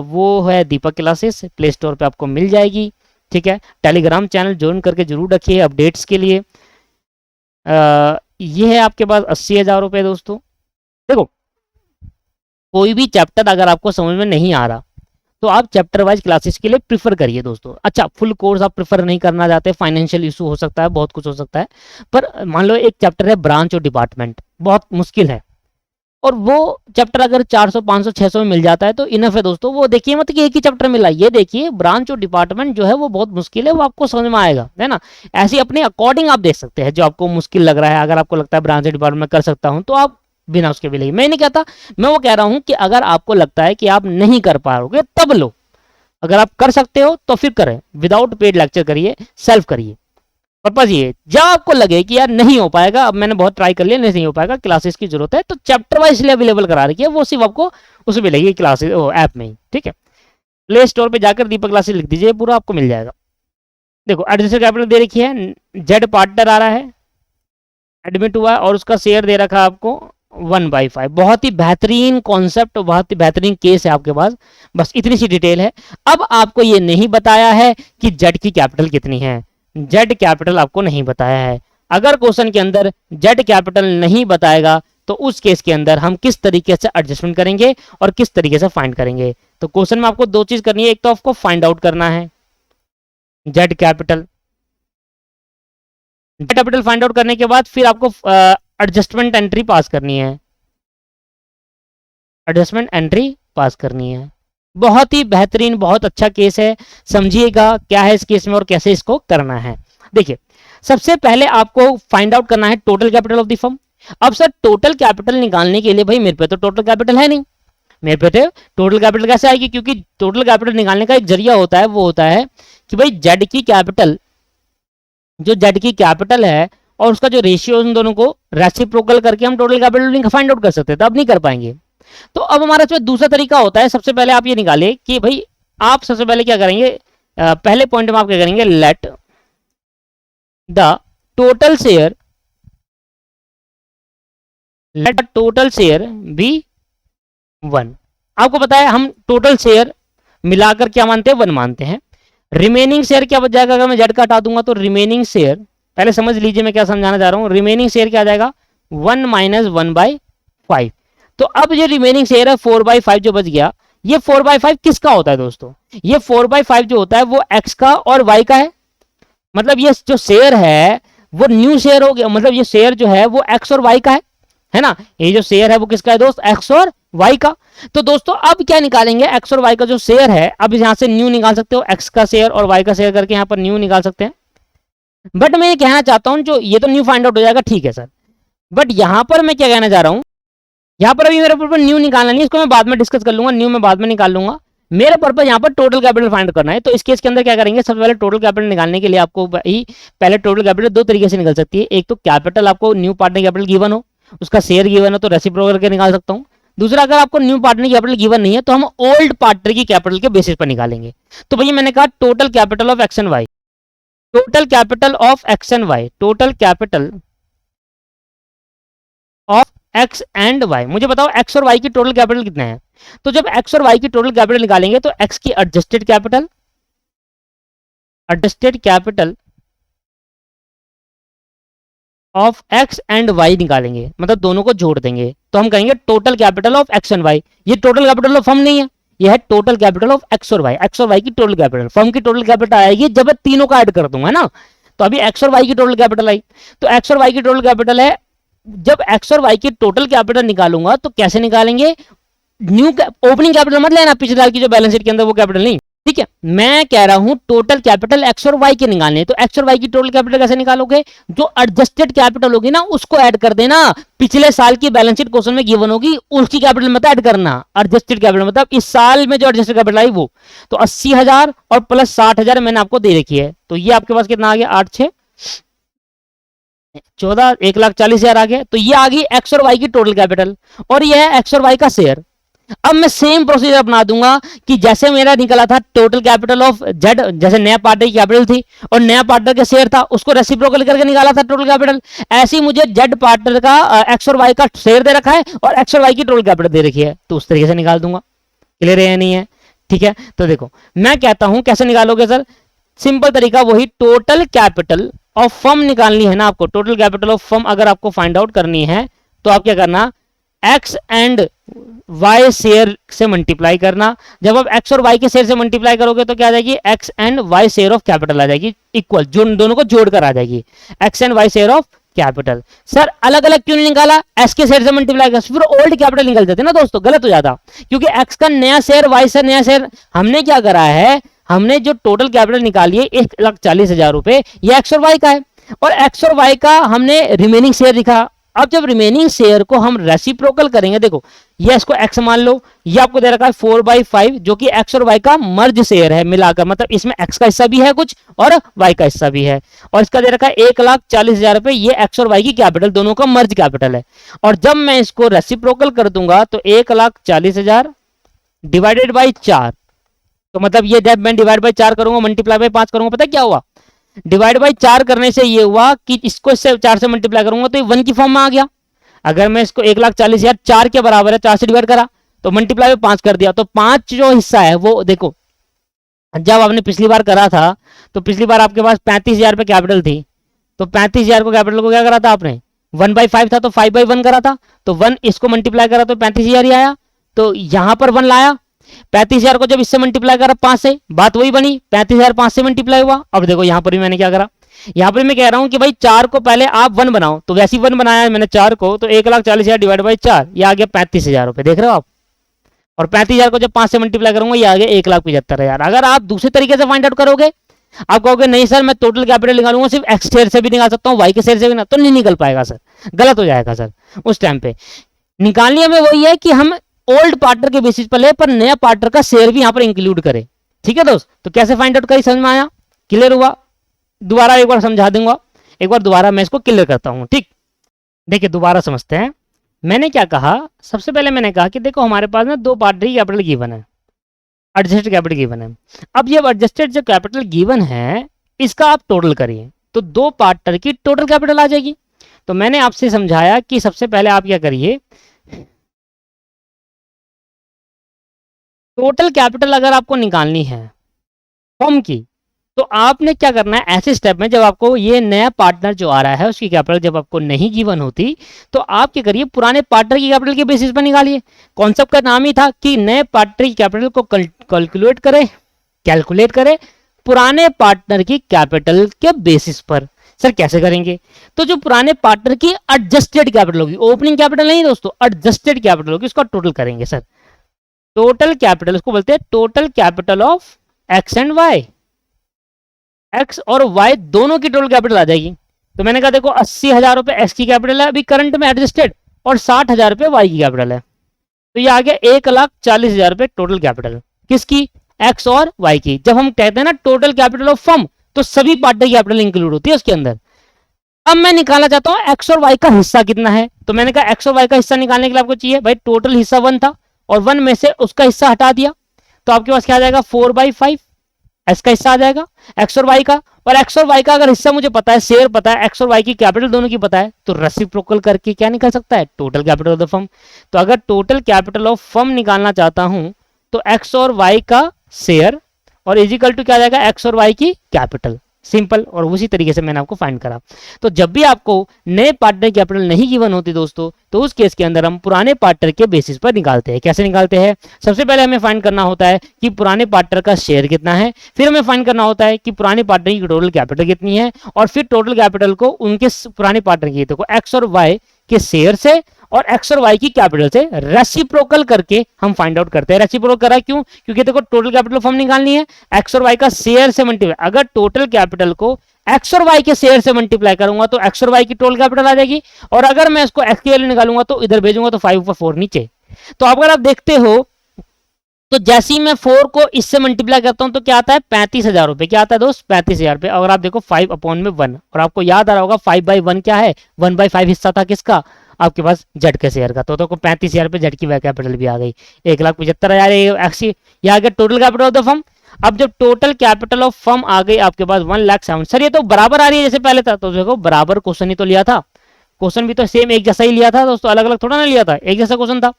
वो है दीपक क्लासेस, प्ले स्टोर पे आपको मिल जाएगी। ठीक है, टेलीग्राम चैनल ज्वाइन करके जरूर रखिए अपडेट्स के लिए। ये है आपके पास 80,000 रुपये दोस्तों। देखो कोई भी चैप्टर अगर आपको समझ में नहीं आ रहा तो आप चैप्टर वाइज क्लासेस के लिए प्रीफर करिए दोस्तों। अच्छा फुल कोर्स आप प्रीफर नहीं करना चाहते, फाइनेंशियल इशू हो सकता है, बहुत कुछ हो सकता है, पर मान लो एक चैप्टर है ब्रांच और डिपार्टमेंट, बहुत मुश्किल है, और वो चैप्टर अगर 400 500 600 में मिल जाता है तो इनफ है दोस्तों। वो देखिए मत कि एक ही चैप्टर मिला, ये देखिए ब्रांच और डिपार्टमेंट जो है वो बहुत मुश्किल है, वो आपको समझ में आएगा, है ना। ऐसे अपने अकॉर्डिंग आप देख सकते हैं जो आपको मुश्किल लग रहा है। अगर आपको लगता है ब्रांच और डिपार्टमेंट कर सकता हूं तो आप बिना उसके भी लेंगे, मैं नहीं कहता, मैं वो कह रहा हूं कि अगर आपको लगता है कि आप नहीं कर पाओगे तब लो, अगर आप कर सकते हो तो फिर करें, विदाउट पेड लेक्चर करिए, सेल्फ करिए। पर्पज ये, जब आपको लगे कि यार नहीं हो पाएगा, अब मैंने बहुत ट्राई कर लिया नहीं हो पाएगा, क्लासेस की जरूरत है, तो चैप्टर वाइज इसलिए अवेलेबल करा रखी है, वो सिर्फ आपको उसमें मिलेगी क्लासेस ऐप में ही। ठीक है, प्ले स्टोर पे जाकर दीपक क्लासेस लिख दीजिए, पूरा आपको मिल जाएगा। देखो एडजस्टेड कैपिटल दे रखी है, जेड पार्टनर आ रहा है, एडमिट हुआ है, और उसका शेयर दे रखा है आपको 1/5। बहुत ही बेहतरीन कॉन्सेप्ट, बहुत ही बेहतरीन केस है आपके पास, बस इतनी सी डिटेल है। अब आपको ये नहीं बताया है कि जेड की कैपिटल कितनी है, जेड कैपिटल आपको नहीं बताया है। अगर क्वेश्चन के अंदर जेड कैपिटल नहीं बताएगा तो उस केस के अंदर हम किस तरीके से एडजस्टमेंट करेंगे और किस तरीके से फाइंड करेंगे। तो क्वेश्चन में आपको दो चीज करनी है, एक तो आपको फाइंड आउट करना है Z capital, Z capital find out करने के बाद फिर आपको एडजस्टमेंट एंट्री पास करनी है, एडजस्टमेंट एंट्री पास करनी है। बहुत ही बेहतरीन, बहुत अच्छा केस है, समझिएगा क्या है इस केस में और कैसे इसको करना है। देखिए सबसे पहले आपको फाइंड आउट करना है total capital of the firm. अब सर टोटल कैपिटल निकालने के लिए भाई मेरे पे तो टोटल कैपिटल है नहीं, मेरे पे तो टोटल कैपिटल कैसे आएगी, क्योंकि टोटल कैपिटल निकालने का एक जरिया होता है, वो होता है कि भाई जेड की कैपिटल, जो जेड की कैपिटल है और उसका जो रेशियो उन दोनों को रेसिप्रोकल करके हम टोटल कैपिटल फाइंड आउट कर सकते हैं, तो अब नहीं कर पाएंगे। तो अब हमारा जो दूसरा तरीका होता है, सबसे पहले आप ये निकालिए कि भाई आप सबसे पहले क्या करेंगे, पहले पॉइंट में आप क्या करेंगे, let the total share, let the total share B 1। आपको पता है हम टोटल शेयर मिलाकर क्या मानते हैं, 1 मानते हैं। रिमेनिंग शेयर क्या बच जाएगा, अगर मैं जेड का हटा दूंगा तो रिमेनिंग शेयर, पहले समझ लीजिए मैं क्या समझाना चाह रहा हूं, रिमेनिंग शेयर क्या आ जाएगा 1 - 1/5। तो अब ये रिमेनिंग शेयर है 4/5 जो बच गया, ये 4/5 किसका होता है दोस्तों, ये 4/5 जो होता है वो एक्स का और वाई का है। मतलब ये जो शेयर है वो न्यू शेयर हो गया, मतलब ये शेयर जो है वो एक्स और वाई का है ना। ये जो शेयर है वो किसका है दोस्त, एक्स और वाई का। तो दोस्तों अब क्या निकालेंगे, एक्स और वाई का जो शेयर है, अब यहां से न्यू निकाल सकते हो, एक्स का शेयर और वाई का शेयर करके यहां पर न्यू निकाल सकते हैं। बट मैं ये कहना चाहता हूं, जो ये तो न्यू फाइंड आउट हो जाएगा, ठीक है सर, बट यहां पर मैं क्या कहना चाह रहा हूं, यहाँ पर अभी मेरे पर्पज न्यू निकालना नहीं, इसको मैं बाद में डिस्कस कर लूंगा, न्यू मैं बाद में निकाल लूंगा। मेरा पर्पज यहाँ पर टोटल कैपिटल फाइंड करना है। तो इस केस के अंदर क्या करेंगे, सबसे पहले टोटल कैपिटल निकालने के लिए आपको भाई पहले टोटल कैपिटल दो तरीके से निकल सकती है। एक तो कैपिटल आपको न्यू पार्टनर कैपिटल गिवन हो, उसका शेयर गिवन हो तो रेसिप्रोकल करके निकाल सकता हूँ। दूसरा, अगर आपको न्यू पार्टनर कैपिटल गिवन नहीं है तो हम ओल्ड पार्टनर की कैपिटल के बेसिस पर निकालेंगे। तो भैया मैंने कहा total capital of X and Y, total capital of X and Y, total capital of X and Y, मुझे बताओ एक्स और वाई की टोटल कैपिटल कितना है। तो जब एक्स और वाई की टोटल कैपिटल निकालेंगे तो एक्स की adjusted capital, adjusted capital of X and Y निकालेंगे, मतलब दोनों को जोड़ देंगे, तो हम कहेंगे total capital of X and Y. ये टोटल कैपिटल ऑफ फर्म नहीं है, यह है टोटल कैपिटल ऑफ एक्स और वाई। एक्स और वाई की टोटल कैपिटल, फर्म की टोटल कैपिटल आएगी जब मैं तीनों का ऐड कर दूंगा ना। तो अभी एक्स और वाई की टोटल कैपिटल आई, तो एक्स और वाई की टोटल कैपिटल है। जब एक्स और वाई की टोटल कैपिटल निकालूंगा तो कैसे निकालेंगे, न्यू ओपनिंग कैपिटल मत लेना, पिछले साल की जो बैलेंस शीट के अंदर वो कैपिटल नहीं, ठीक है। मैं कह रहा हूं टोटल कैपिटल एक्स और वाई के निकालने, तो एक्स और वाई की टोटल कैपिटल कैसे निकालोगे, जो एडजस्टेड कैपिटल होगी ना उसको ऐड कर देना। पिछले साल की बैलेंस शीट क्वेश्चन में गिवन होगी, उसकी कैपिटल मत ऐड करना, एडजस्टेड कैपिटल मतलब इस साल में जो एडजस्टेड कैपिटल आई वो। तो 80,000 और प्लस 60,000 मैंने आपको दे रखी है, तो ये आपके पास कितना आ गया, 8 6 14, 1,40,000 आ गया। तो ये आ गई एक्स और वाई की टोटल कैपिटल, और ये है एक्स और वाई का शेयर। अब मैं सेम प्रोसीजर अपना दूंगा कि जैसे मेरा निकला था टोटल कैपिटल ऑफ जेड, जैसे नया पार्टनर की कैपिटल थी और नया पार्टनर का शेयर था, उसको रेसिप्रोकल करके निकाला था टोटल कैपिटल, ऐसे ही मुझे जेड पार्टनर का एक्स और वाई का शेयर दे रखा है और एक्स और वाई की टोटल कैपिटल दे रखी है, तो उस तरीके से निकाल दूंगा। क्लियर है या नहीं है, ठीक है। तो देखो मैं कहता हूं कैसे निकालोगे सर, सिंपल तरीका वही, टोटल कैपिटल ऑफ फर्म निकालनी है ना आपको, टोटल कैपिटल ऑफ फर्म अगर आपको फाइंड आउट करनी है तो आप क्या करना, एक्स एंड वाई शेयर से मल्टीप्लाई करना। जब आप एक्स और वाई के शेयर से मल्टीप्लाई करोगे तो क्या आ जाएगी, X and Y share of capital आ जाएगी इक्वल, जो दोनों को जोड़कर आ जाएगी, X and Y share of capital. Sir अलग अलग क्यों नहीं निकाला, एक्स के शेयर से मल्टीप्लाई कर, फिर ओल्ड कैपिटल निकल जाते ना दोस्तों, गलत हो जाता, क्योंकि एक्स का नया शेयर वाई से नया शेयर, हमने क्या करा है, हमने जो टोटल कैपिटल निकाली है 1,40,000 रुपए, ये एक्स और वाई का है, और एक्स और वाई का हमने रिमेनिंग शेयर लिखा। अब जब रिमेनिंग शेयर को हम रेसिप्रोकल करेंगे, देखो ये इसको एक्स मान लो, ये आपको दे रखा है 4/5 जो कि एक्स और वाई का मर्ज शेयर है मिलाकर, मतलब इसमें एक्स का हिस्सा भी है कुछ और वाई का हिस्सा भी है, और इसका दे रखा है 1,40,000 रुपए, ये एक्स और वाई की कैपिटल दोनों का मर्ज कैपिटल है। और जब मैं इसको रेसिप्रोकल कर दूंगा तो 1,40,000 डिवाइडेड बाई 4, तो मतलब ये जब मैं डिवाइड बाई 4 करूंगा, मल्टीप्लाई बाई 5 करूंगा, पता क्या हुआ, डिवाइड बाई 4 करने से ये हुआ कि इसको इससे 4 से मल्टीप्लाई करूंगा तो ये 1 की फॉर्म में आ गया। अगर मैं इसको 1,40,000 4 के बराबर है, 4 से डिवाइड करा तो मल्टीप्लाई बाई 5 कर दिया, तो 5 जो हिस्सा है वो देखो, जब आपने पिछली बार करा था तो पिछली बार आपके पास 35,000 पे कैपिटल थी, तो 35,000 को कैपिटल को क्या करा था आपने, 1/5 था तो 5/1 करा था, तो 1 इसको मल्टीप्लाई करा तो 35,000 ही आया, तो यहां पर 1 लाया, 35,000 को जब इससे मल्टीप्लाई करा 5 से, बात वही बनी, 35,000 5 से मल्टीप्लाई हुआ। अब देखो यहां पर भी मैंने क्या करा, यहां पर मैं कह रहा हूं कि भाई 4 को पहले आप 1 बनाओ, तो वैसे ही 1 बनाया है मैंने 4 को, तो 1,40,000 डिवाइड बाई 4, ये आ गया 35,000 रुपए, देख रहे हो आप, और 35,000 को जब 5 से मल्टीप्लाई करूंगा ये आ गया 1,75,000। अगर आप दूसरे तरीके से फाइंड आउट करोगे, आप कहोगे नहीं सर मैं टोटल कैपिटल निकालूंगा, सिर्फ एक्स शेयर से भी निकाल सकता हूँ, वाई के शेयर से भी ना, तो नहीं निकल पाएगा सर, गलत हो जाएगा सर। उस टाइम पे निकालनी हमें वही है कि हम ओल्ड पार्टनर के बेसिस पर ले, पर नया पार्टनर का शेयर भी यहां पर इंक्लूड करें, ठीक है दोस्त। तो कैसे फाइंड आउट करी, समझ में आया, क्लियर हुआ, दोबारा एक बार समझा दूंगा, एक बार दोबारा मैं इसको क्लियर करता हूं, ठीक। देखिए दोबारा समझते हैं, मैंने क्या कहा, सबसे पहले मैंने कहा कि देखो हमारे पास ना 2 पार्टनर की कैपिटल गिवन है, एडजस्टेड कैपिटल गिवन है। अब ये एडजस्टेड जो कैपिटल गिवन है इसका आप टोटल करिए, तो 2 पार्टनर की टोटल कैपिटल आ जाएगी। तो मैंने आपसे समझाया कि सबसे पहले आप क्या करिए, टोटल कैपिटल अगर आपको निकालनी है फर्म की, तो आपने क्या करना है, ऐसे स्टेप में जब आपको ये नया पार्टनर जो आ रहा है उसकी कैपिटल जब आपको नहीं गिवन होती, तो आप क्या करिए, पुराने पार्टनर की कैपिटल के बेसिस पर निकालिए। कॉन्सेप्ट का नाम ही था कि नए पार्टनर की कैपिटल को कैलकुलेट करें पुराने पार्टनर की कैपिटल के बेसिस पर। सर कैसे करेंगे, तो जो पुराने पार्टनर की एडजस्टेड कैपिटल होगी, ओपनिंग कैपिटल नहीं दोस्तों, एडजस्टेड कैपिटल होगी, उसका टोटल करेंगे सर। टोटल कैपिटल उसको बोलते हैं total capital of X and Y, X और वाई दोनों की टोटल कैपिटल आ जाएगी। तो मैंने कहा देखो 80,000 रुपए एक्स की कैपिटल है अभी करंट में एडजस्टेड, और 60,000 रुपए वाई की कैपिटल है, तो ये आ गया 1,40,000 रुपए टोटल कैपिटल किसकी, एक्स और वाई की। जब हम कहते हैं ना टोटल कैपिटल ऑफ फर्म, तो सभी पार्टनर की कैपिटल इंक्लूड होती है उसके अंदर। अब मैं निकालना चाहता हूं एक्स और वाई का हिस्सा कितना है, तो मैंने कहा एक्स और वाई का हिस्सा निकालने के लिए आपको चाहिए भाई टोटल हिस्सा 1 था, और 1 में से उसका हिस्सा हटा दिया, तो आपके पास क्या आ जाएगा 4/5 एक्स का हिस्सा आ जाएगा एक्स और वाई का। और एक्स और वाई का अगर हिस्सा मुझे पता है, शेयर पता है, एक्स और वाई की कैपिटल दोनों की पता है, तो रेसिप्रोकल करके क्या निकल सकता है, total capital of the firm. तो अगर टोटल कैपिटल ऑफ फर्म निकालना चाहता हूं तो एक्स और वाई का शेयर और इजिकल टू क्या आ जाएगा, एक्स और वाई की कैपिटल। सिंपल। और उसी तरीके से मैंने आपको फाइंड करा। तो जब भी आपको नए पार्टनर कैपिटल नहीं गिवन होती दोस्तों, तो उस केस के अंदर हम पुराने पार्टनर के बेसिस पर निकालते हैं। कैसे निकालते हैं? सबसे पहले हमें फाइंड करना होता है कि पुराने पार्टनर का शेयर कितना है, फिर हमें फाइंड करना होता है कि पुराने पार्टनर की टोटल कैपिटल कितनी है, और फिर टोटल कैपिटल को उनके पुराने पार्टनर की, देखो एक्स और वाई के शेयर से और एक्स और वाई की कैपिटल से रेसिप्रोकल करके हम फाइंड आउट करते हैं। रेसिप्रोकल करा क्यों? क्योंकि देखो टोटल कैपिटल फॉर्म निकालनी है, एक्स और वाई का शेयर से मल्टीप्लाई। अगर टोटल कैपिटल को एक्स और वाई के शेयर से मल्टीप्लाई करूंगा तो एक्स और वाई की टोटल कैपिटल आ जाएगी, और अगर मैं इसको एक्स की वैल्यू निकालूंगा तो इधर भेजूंगा तो 5 ऊपर 4 नीचे। तो अगर आप देखते हो तो जैसे ही मैं 4 को इससे मल्टीप्लाई करता हूं तो क्या आता है? 35,000 रुपए। क्या आता है दोस्त? 35,000 रुपए। अगर आप देखो 5 अपॉन में 1, और आपको याद आ रहा होगा 5/1 क्या है? 1/5 हिस्सा था किसका? आपके पास जेड के शेयर का। तो 35,000 रुपए जेड की कैपिटल भी आ गई, 1,75,000। ये आ गया total capital of the firm. अब जब टोटल कैपिटल ऑफ फर्म आ गई आपके पास 1,07,000, सर ये तो बराबर आ रही है जैसे पहले था। तो देखो बराबर क्वेश्चन ही तो लिया था, क्वेश्चन भी तो सेम एक जैसा ही लिया था दोस्तों, अलग अलग थोड़ा ना लिया था, एक जैसा क्वेश्चन था।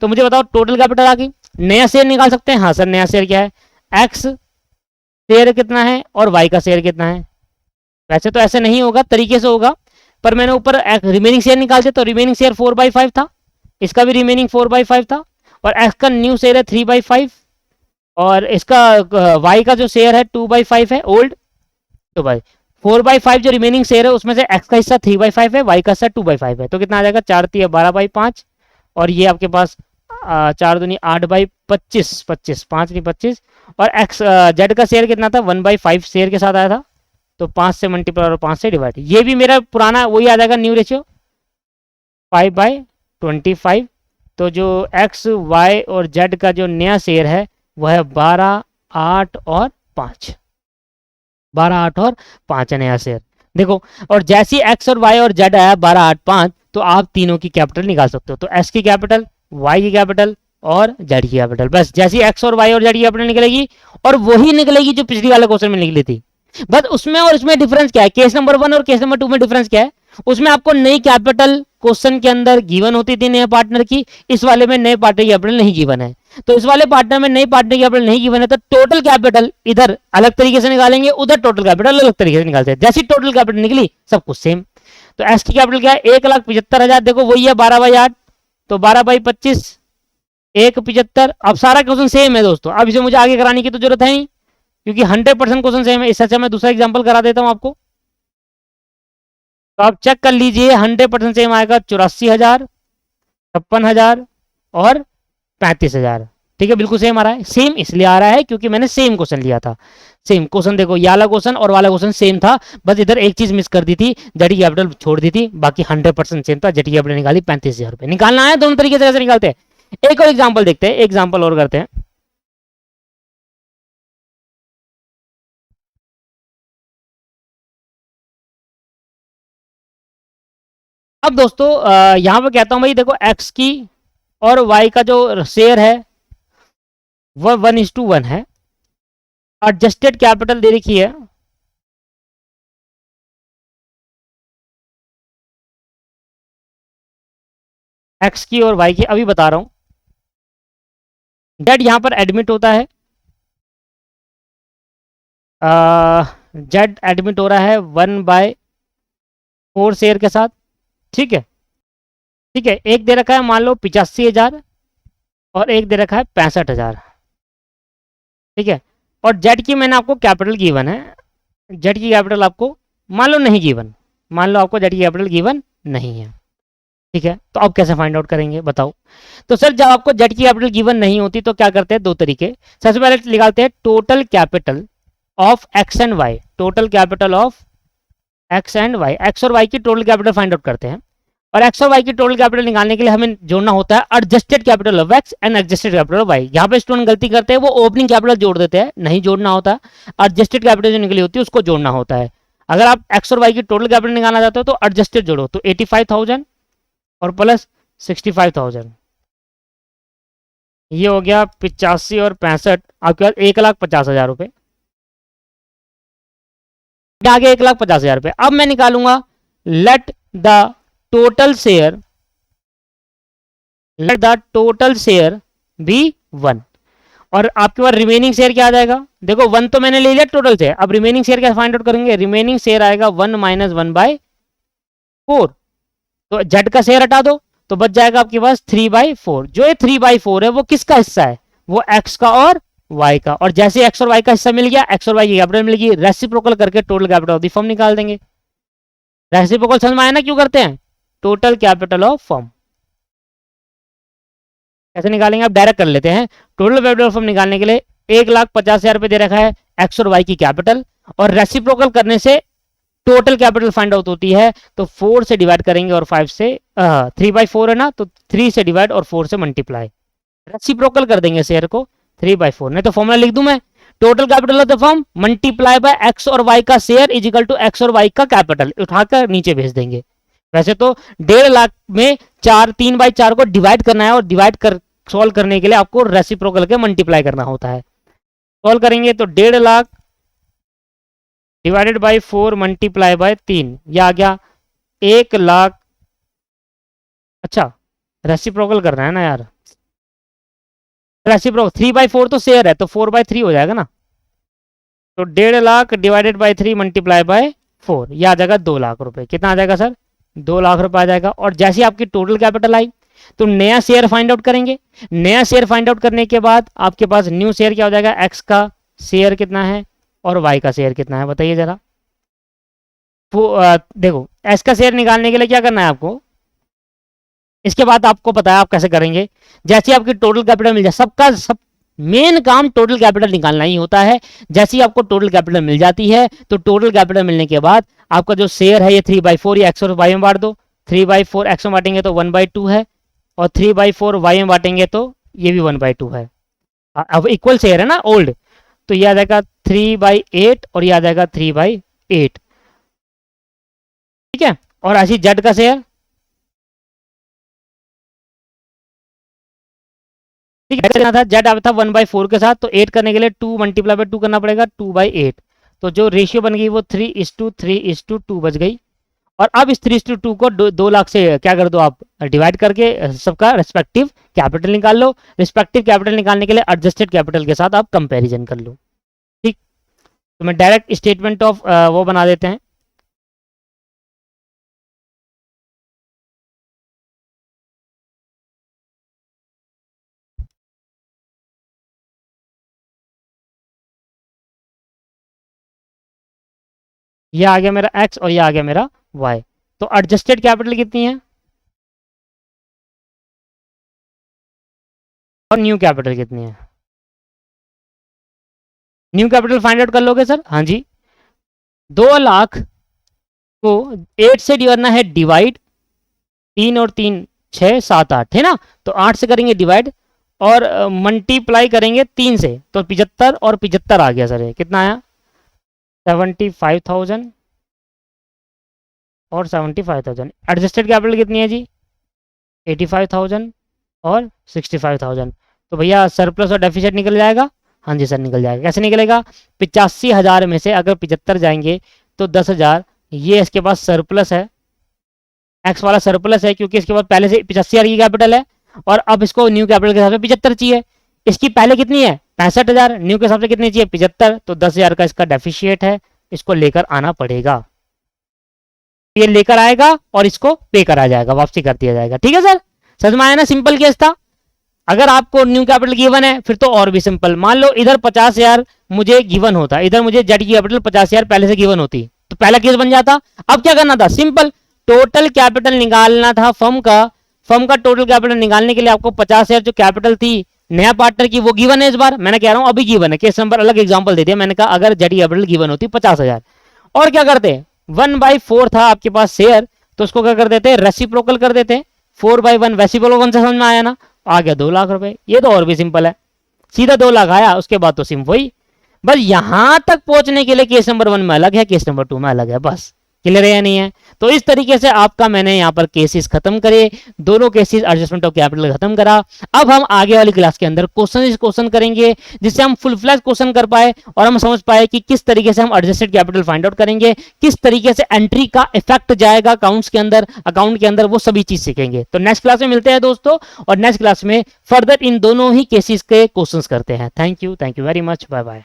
तो मुझे बताओ टोटल कैपिटल आ गई, नया शेयर निकाल सकते हैं? हाँ सर, नया शेयर क्या है? एक्स शेयर कितना है और वाई का शेयर कितना है। वैसे तो ऐसे नहीं होगा, तरीके से होगा, पर मैंने ऊपर रिमेनिंग शेयर निकालते तो रिमेनिंग शेयर 4/5 था, इसका भी रिमेनिंग 4/5 था, और एक्स का न्यू शेयर है 3/5, और इसका वाई का जो शेयर है 2/5 है ओल्ड। तो भाई 4/5 जो रिमेनिंग शेयर है उसमें से एक्स का हिस्सा 3/5 है, वाई का हिस्सा 2/5 है। तो कितना आ जाएगा? 4×3 12/5, और ये आपके पास 4×2 8/25, 25 5 नहीं 25, और एक्स जेड का शेयर कितना था? 1/5 शेयर के साथ आया था, तो 5 से मल्टीप्लाई और 5 से डिवाइड। ये भी मेरा पुराना वही आ जाएगा, न्यू रेशियो 5/25। तो जो एक्स वाई और जेड का जो नया शेयर है वह है 12, 8 और 5। 12, 8 और 5 है नया शेयर। देखो, और जैसी एक्स और वाई और जेड आया 12, 8, 5, तो आप तीनों की कैपिटल निकाल सकते हो। तो एक्स की कैपिटल, वाई की कैपिटल और जेड की कैपिटल, बस जैसी एक्स और वाई और जेड की कैपिटल निकलेगी, और वही निकलेगी जो पिछली वाले क्वेश्चन में निकली थी। बस उसमें और इसमें डिफरेंस क्या है? केस नंबर 1 और केस नंबर 2 में डिफरेंस क्या है? उसमें आपको नई कैपिटल क्वेश्चन के अंदर गिवन होती थी नए पार्टनर की, इस वाले में नए पार्टनर की कैपिटल नहीं गिवन है। तो इस वाले पार्टनर में नई पार्टनर की कैपिटल नहीं गिवन है, तो टोटल कैपिटल इधर अलग तरीके से निकालेंगे, उधर टोटल कैपिटल अलग तरीके से निकालते हैं। जैसी टोटल कैपिटल निकली सब कुछ सेम। तो एस की कैपिटल क्या है? 1,75,000, देखो वही है 12/8, तो 12/25 1,75। अब सारा क्वेश्चन सेम है दोस्तों, अब इसे मुझे आगे कराने की तो जरूरत है नहीं, क्योंकि 100% क्वेश्चन सेम है। इससे अच्छा मैं दूसरा एग्जांपल करा देता हूं आपको, तो आप चेक कर लीजिए 100% सेम आएगा 84,000, 56,000 और 35,000। ठीक है, बिल्कुल सेम आ रहा है। सेम इसलिए आ रहा है क्योंकि मैंने सेम क्वेश्चन लिया था। सेम क्वेश्चन देखो, ये वाला क्वेश्चन और वाला क्वेश्चन सेम था, बस इधर एक चीज मिस कर दी थी, जेड कैपिटल छोड़ दी थी, बाकी 100% सेम था। जेड कैपिटल निकाली 35,000 रुपए। निकालना है दोनों तरीके से कैसे निकालते हैं। एक और एग्जाम्पल देखते हैं, एग्जाम्पल और करते हैं। अब दोस्तों यहां पर कहता हूं भाई देखो, एक्स की और वाई का जो शेयर है वह 1:1 है। एडजस्टेड कैपिटल दे रखी है एक्स की और वाई की, अभी बता रहा हूं। जेड यहां पर एडमिट होता है, जेड एडमिट हो रहा है 1/4 शेयर के साथ। ठीक है, ठीक है। एक दे रखा है मान लो 85,000 और एक दे रखा है 65,000। ठीक है, और जेड की मैंने आपको कैपिटल गिवन है, जेड की कैपिटल आपको मान लो नहीं गिवन, मान लो आपको जेड की कैपिटल गिवन नहीं है। ठीक है, तो अब कैसे फाइंड आउट करेंगे बताओ। तो सर जब आपको जेड की कैपिटल गिवन नहीं होती तो क्या करते हैं? दो तरीके। सबसे पहले निकालते हैं total capital of X and Y, total capital of X and Y, X और वाई की टोटल कैपिटल फाइंड आउट करते हैं। और एक्स और वाई की टोटल कैपिटल निकालने के लिए हमें जोड़ना होता है adjusted capital of X and adjusted capital of Y. यहाँ पे स्टूडेंट गलती करते हैं, वो ओपनिंग कैपिटल जोड़ देते हैं, नहीं जोड़ना होता। एडजस्टेड कैपिटल जो निकली होती है उसको जोड़ना होता है। अगर आप एक्स और वाई की टोटल कैपिटल निकालना चाहते हो तो एडजस्टेड जोड़ो, तो 85,000 और प्लस 65,000, ये हो गया 85 और 65, आपके पास 1,50,000 रुपए। आगे 1,50,000 रुपए। अब मैं निकालूंगा let the total share, let the total share B 1, और आपके पास रिमेनिंग शेयर क्या आ जाएगा, देखो 1 तो मैंने ले लिया टोटल से, अब रिमेनिंग शेयर क्या फाइंड आउट करेंगे, रिमेनिंग शेयर आएगा 1 माइनस 1/4, तो जेड का शेयर हटा दो तो बच जाएगा आपके पास 3/4। जो ये 3/4 है वो किसका हिस्सा है, वो एक्स का और वाई का, और जैसे एक्स और वाई का हिस्सा मिल गया, एक्स और वाई की कैपिटल मिल गई, रेसिप्रोकल करके total capital of the firm निकाल देंगे। रेसिप्रोकल समझ में आया ना क्यों करते हैं, टोटल कैपिटल ऑफ फर्म कैसे निकालेंगे, आप डायरेक्ट कर लेते हैं। टोटल कैपिटल ऑफ फर्म निकालने के लिए 1,50,000 रुपए दे रखा है एक्स और वाई की कैपिटल, और रेसिप्रोकल करने से टोटल कैपिटल फाइंड आउट होती है, तो 4 से डिवाइड करेंगे और 5 से 3/4 है ना, तो 3 से डिवाइड और 4 से मल्टीप्लाई, रेसिप्रोकल कर देंगे शेयर को 3/4। नहीं तो फॉर्मूला लिख दूं मैं, total capital of the firm multiply by X और वाई का share is equal to X और वाई का कैपिटल, उठाकर नीचे भेज देंगे। वैसे तो 1.5 लाख में 3/4 को डिवाइड करना है, और डिवाइड कर सॉल्व करने के लिए आपको रेसिप्रोकल के मल्टीप्लाई करना होता है। सॉल्व करेंगे तो 1.5 lakh divided by 4 multiply by 3, यह आ गया 1 लाख। अच्छा रेसिप्रोकल करना है ना यार, रेसिप्रोकल 3/4 तो शेयर है, तो 4/3 हो जाएगा ना, तो 1.5 lakh divided by 3 multiply by 4, यह आ जाएगा 2 लाख रुपए। कितना आ जाएगा सर, 2 लाख रुपए आ जाएगा। और जैसे आपकी टोटल कैपिटल आई तो नया शेयर फाइंड आउट करेंगे, नया शेयर फाइंड आउट करने के बाद आपके पास न्यू शेयर क्या हो जाएगा, एक्स का शेयर कितना है और वाई का शेयर कितना है बताइए जरा। देखो एक्स का शेयर निकालने के लिए क्या करना है आपको, इसके बाद आपको पता है आप कैसे करेंगे, जैसे आपकी टोटल कैपिटल मिल जाए, सब मेन काम टोटल कैपिटल निकालना ही होता है। जैसे ही आपको टोटल कैपिटल मिल जाती है तो टोटल कैपिटल मिलने के बाद आपका जो शेयर है ये 3/4 या एक्स और वाई में बांट दो, 3/4 एक्स में बांटेंगे तो 1/2 है, और 3/4 वाई में बांटेंगे तो ये भी 1/2 है। अब इक्वल शेयर है ना ओल्ड, तो ये आ जाएगा 3/8 और ये आ जाएगा 3/8, ठीक है। और ऐसी जेड का शेयर, ठीक है, था जेड आता था 1/4 के साथ, तो 8 करने के लिए 2 मल्टीप्लाई बाय 2 करना पड़ेगा, 2/8, तो जो रेशियो बन गई वो 3:3:2 बच गई। और अब इस 3:2 को 2 लाख से क्या कर दो आप, डिवाइड करके सबका रेस्पेक्टिव कैपिटल निकाल लो। रेस्पेक्टिव कैपिटल निकालने के लिए एडजस्टेड कैपिटल के साथ आप कंपैरिजन कर लो, ठीक। तो मैं डायरेक्ट स्टेटमेंट ऑफ वो बना देते हैं, ये आ गया मेरा एक्स और ये आ गया मेरा वाई। तो एडजस्टेड कैपिटल कितनी है और न्यू कैपिटल कितनी है, न्यू कैपिटल फाइंड आउट कर लोगे सर, हाँ जी। 2 लाख को 8 से करना है डिवाइड, 3 और 3 6 7 8 है ना, तो 8 से करेंगे डिवाइड और मल्टीप्लाई करेंगे 3 से, तो 75 और 75 आ गया सर, ये कितना आया 75,000 और 75,000। एडजस्टेड कैपिटल कितनी है जी 85,000 और 65,000। तो भैया सरप्लस और डेफिसिट निकल जाएगा, हाँ जी सर निकल जाएगा। कैसे निकलेगा, 85,000 में से अगर 75 जाएंगे तो 10,000, ये इसके पास सरप्लस है, एक्स वाला सरप्लस है क्योंकि इसके पास पहले से 85,000 की कैपिटल है, और अब इसको न्यू कैपिटल के हिसाब से 75 चाहिए। इसकी पहले कितनी है 65,000, न्यू के हिसाब से कितनी चाहिए 75, तो 10,000 का इसका डेफिशिएट है, इसको लेकर आना पड़ेगा। ये लेकर आएगा और इसको पे करा जाएगा, वापसी कर दिया जाएगा, ठीक है सर। समझ में आया ना, सिंपल केस था। अगर आपको न्यू कैपिटल गिवन है फिर तो और भी सिंपल, मान लो इधर 50,000 मुझे गिवन होता, इधर मुझे जेड की कैपिटल 50,000 पहले से गिवन होती, तो पहला केस बन जाता। अब क्या करना था, सिंपल टोटल कैपिटल निकालना था फर्म का टोटल कैपिटल निकालने के लिए आपको 50,000 जो कैपिटल थी नया पार्टनर की वो गिवन है, इस बार मैंने कह रहा हूं अभी गिवन है, केस नंबर अलग एग्जांपल दे दिया, मैंने कहा अगर जेड कैपिटल गिवन होती 50,000, और क्या करते 1/4 था आपके पास शेयर, तो उसको क्या कर देते रेसिप्रोकल कर देते 4/1, रेसिप्रोकल से समझ में आया ना, आ गया 2 लाख रुपए। ये तो और भी सिंपल है, सीधा 2 लाख आया, उसके बाद तो सिम वही, बस यहां तक पहुंचने के लिए केस नंबर 1 में अलग है, केस नंबर 2 में अलग है, बस क्लियर है या नहीं है? तो इस तरीके से आपका मैंने यहाँ पर केसेस खत्म करे, दोनों केसेस एडजस्टमेंट ऑफ कैपिटल खत्म करा। अब हम आगे वाली क्लास के अंदर क्वेश्चन करेंगे जिससे हम फुल फ्लैश क्वेश्चन कर पाए और हम समझ पाए कि किस तरीके से हम एडजस्टेड कैपिटल फाइंड आउट करेंगे, किस तरीके से एंट्री का इफेक्ट जाएगा अकाउंट्स के अंदर, अकाउंट के अंदर, वो सभी चीज सीखेंगे। तो नेक्स्ट क्लास में मिलते हैं दोस्तों, और नेक्स्ट क्लास में फर्दर इन दोनों ही केसेस के क्वेश्चंस करते हैं। Thank you very much, bye bye.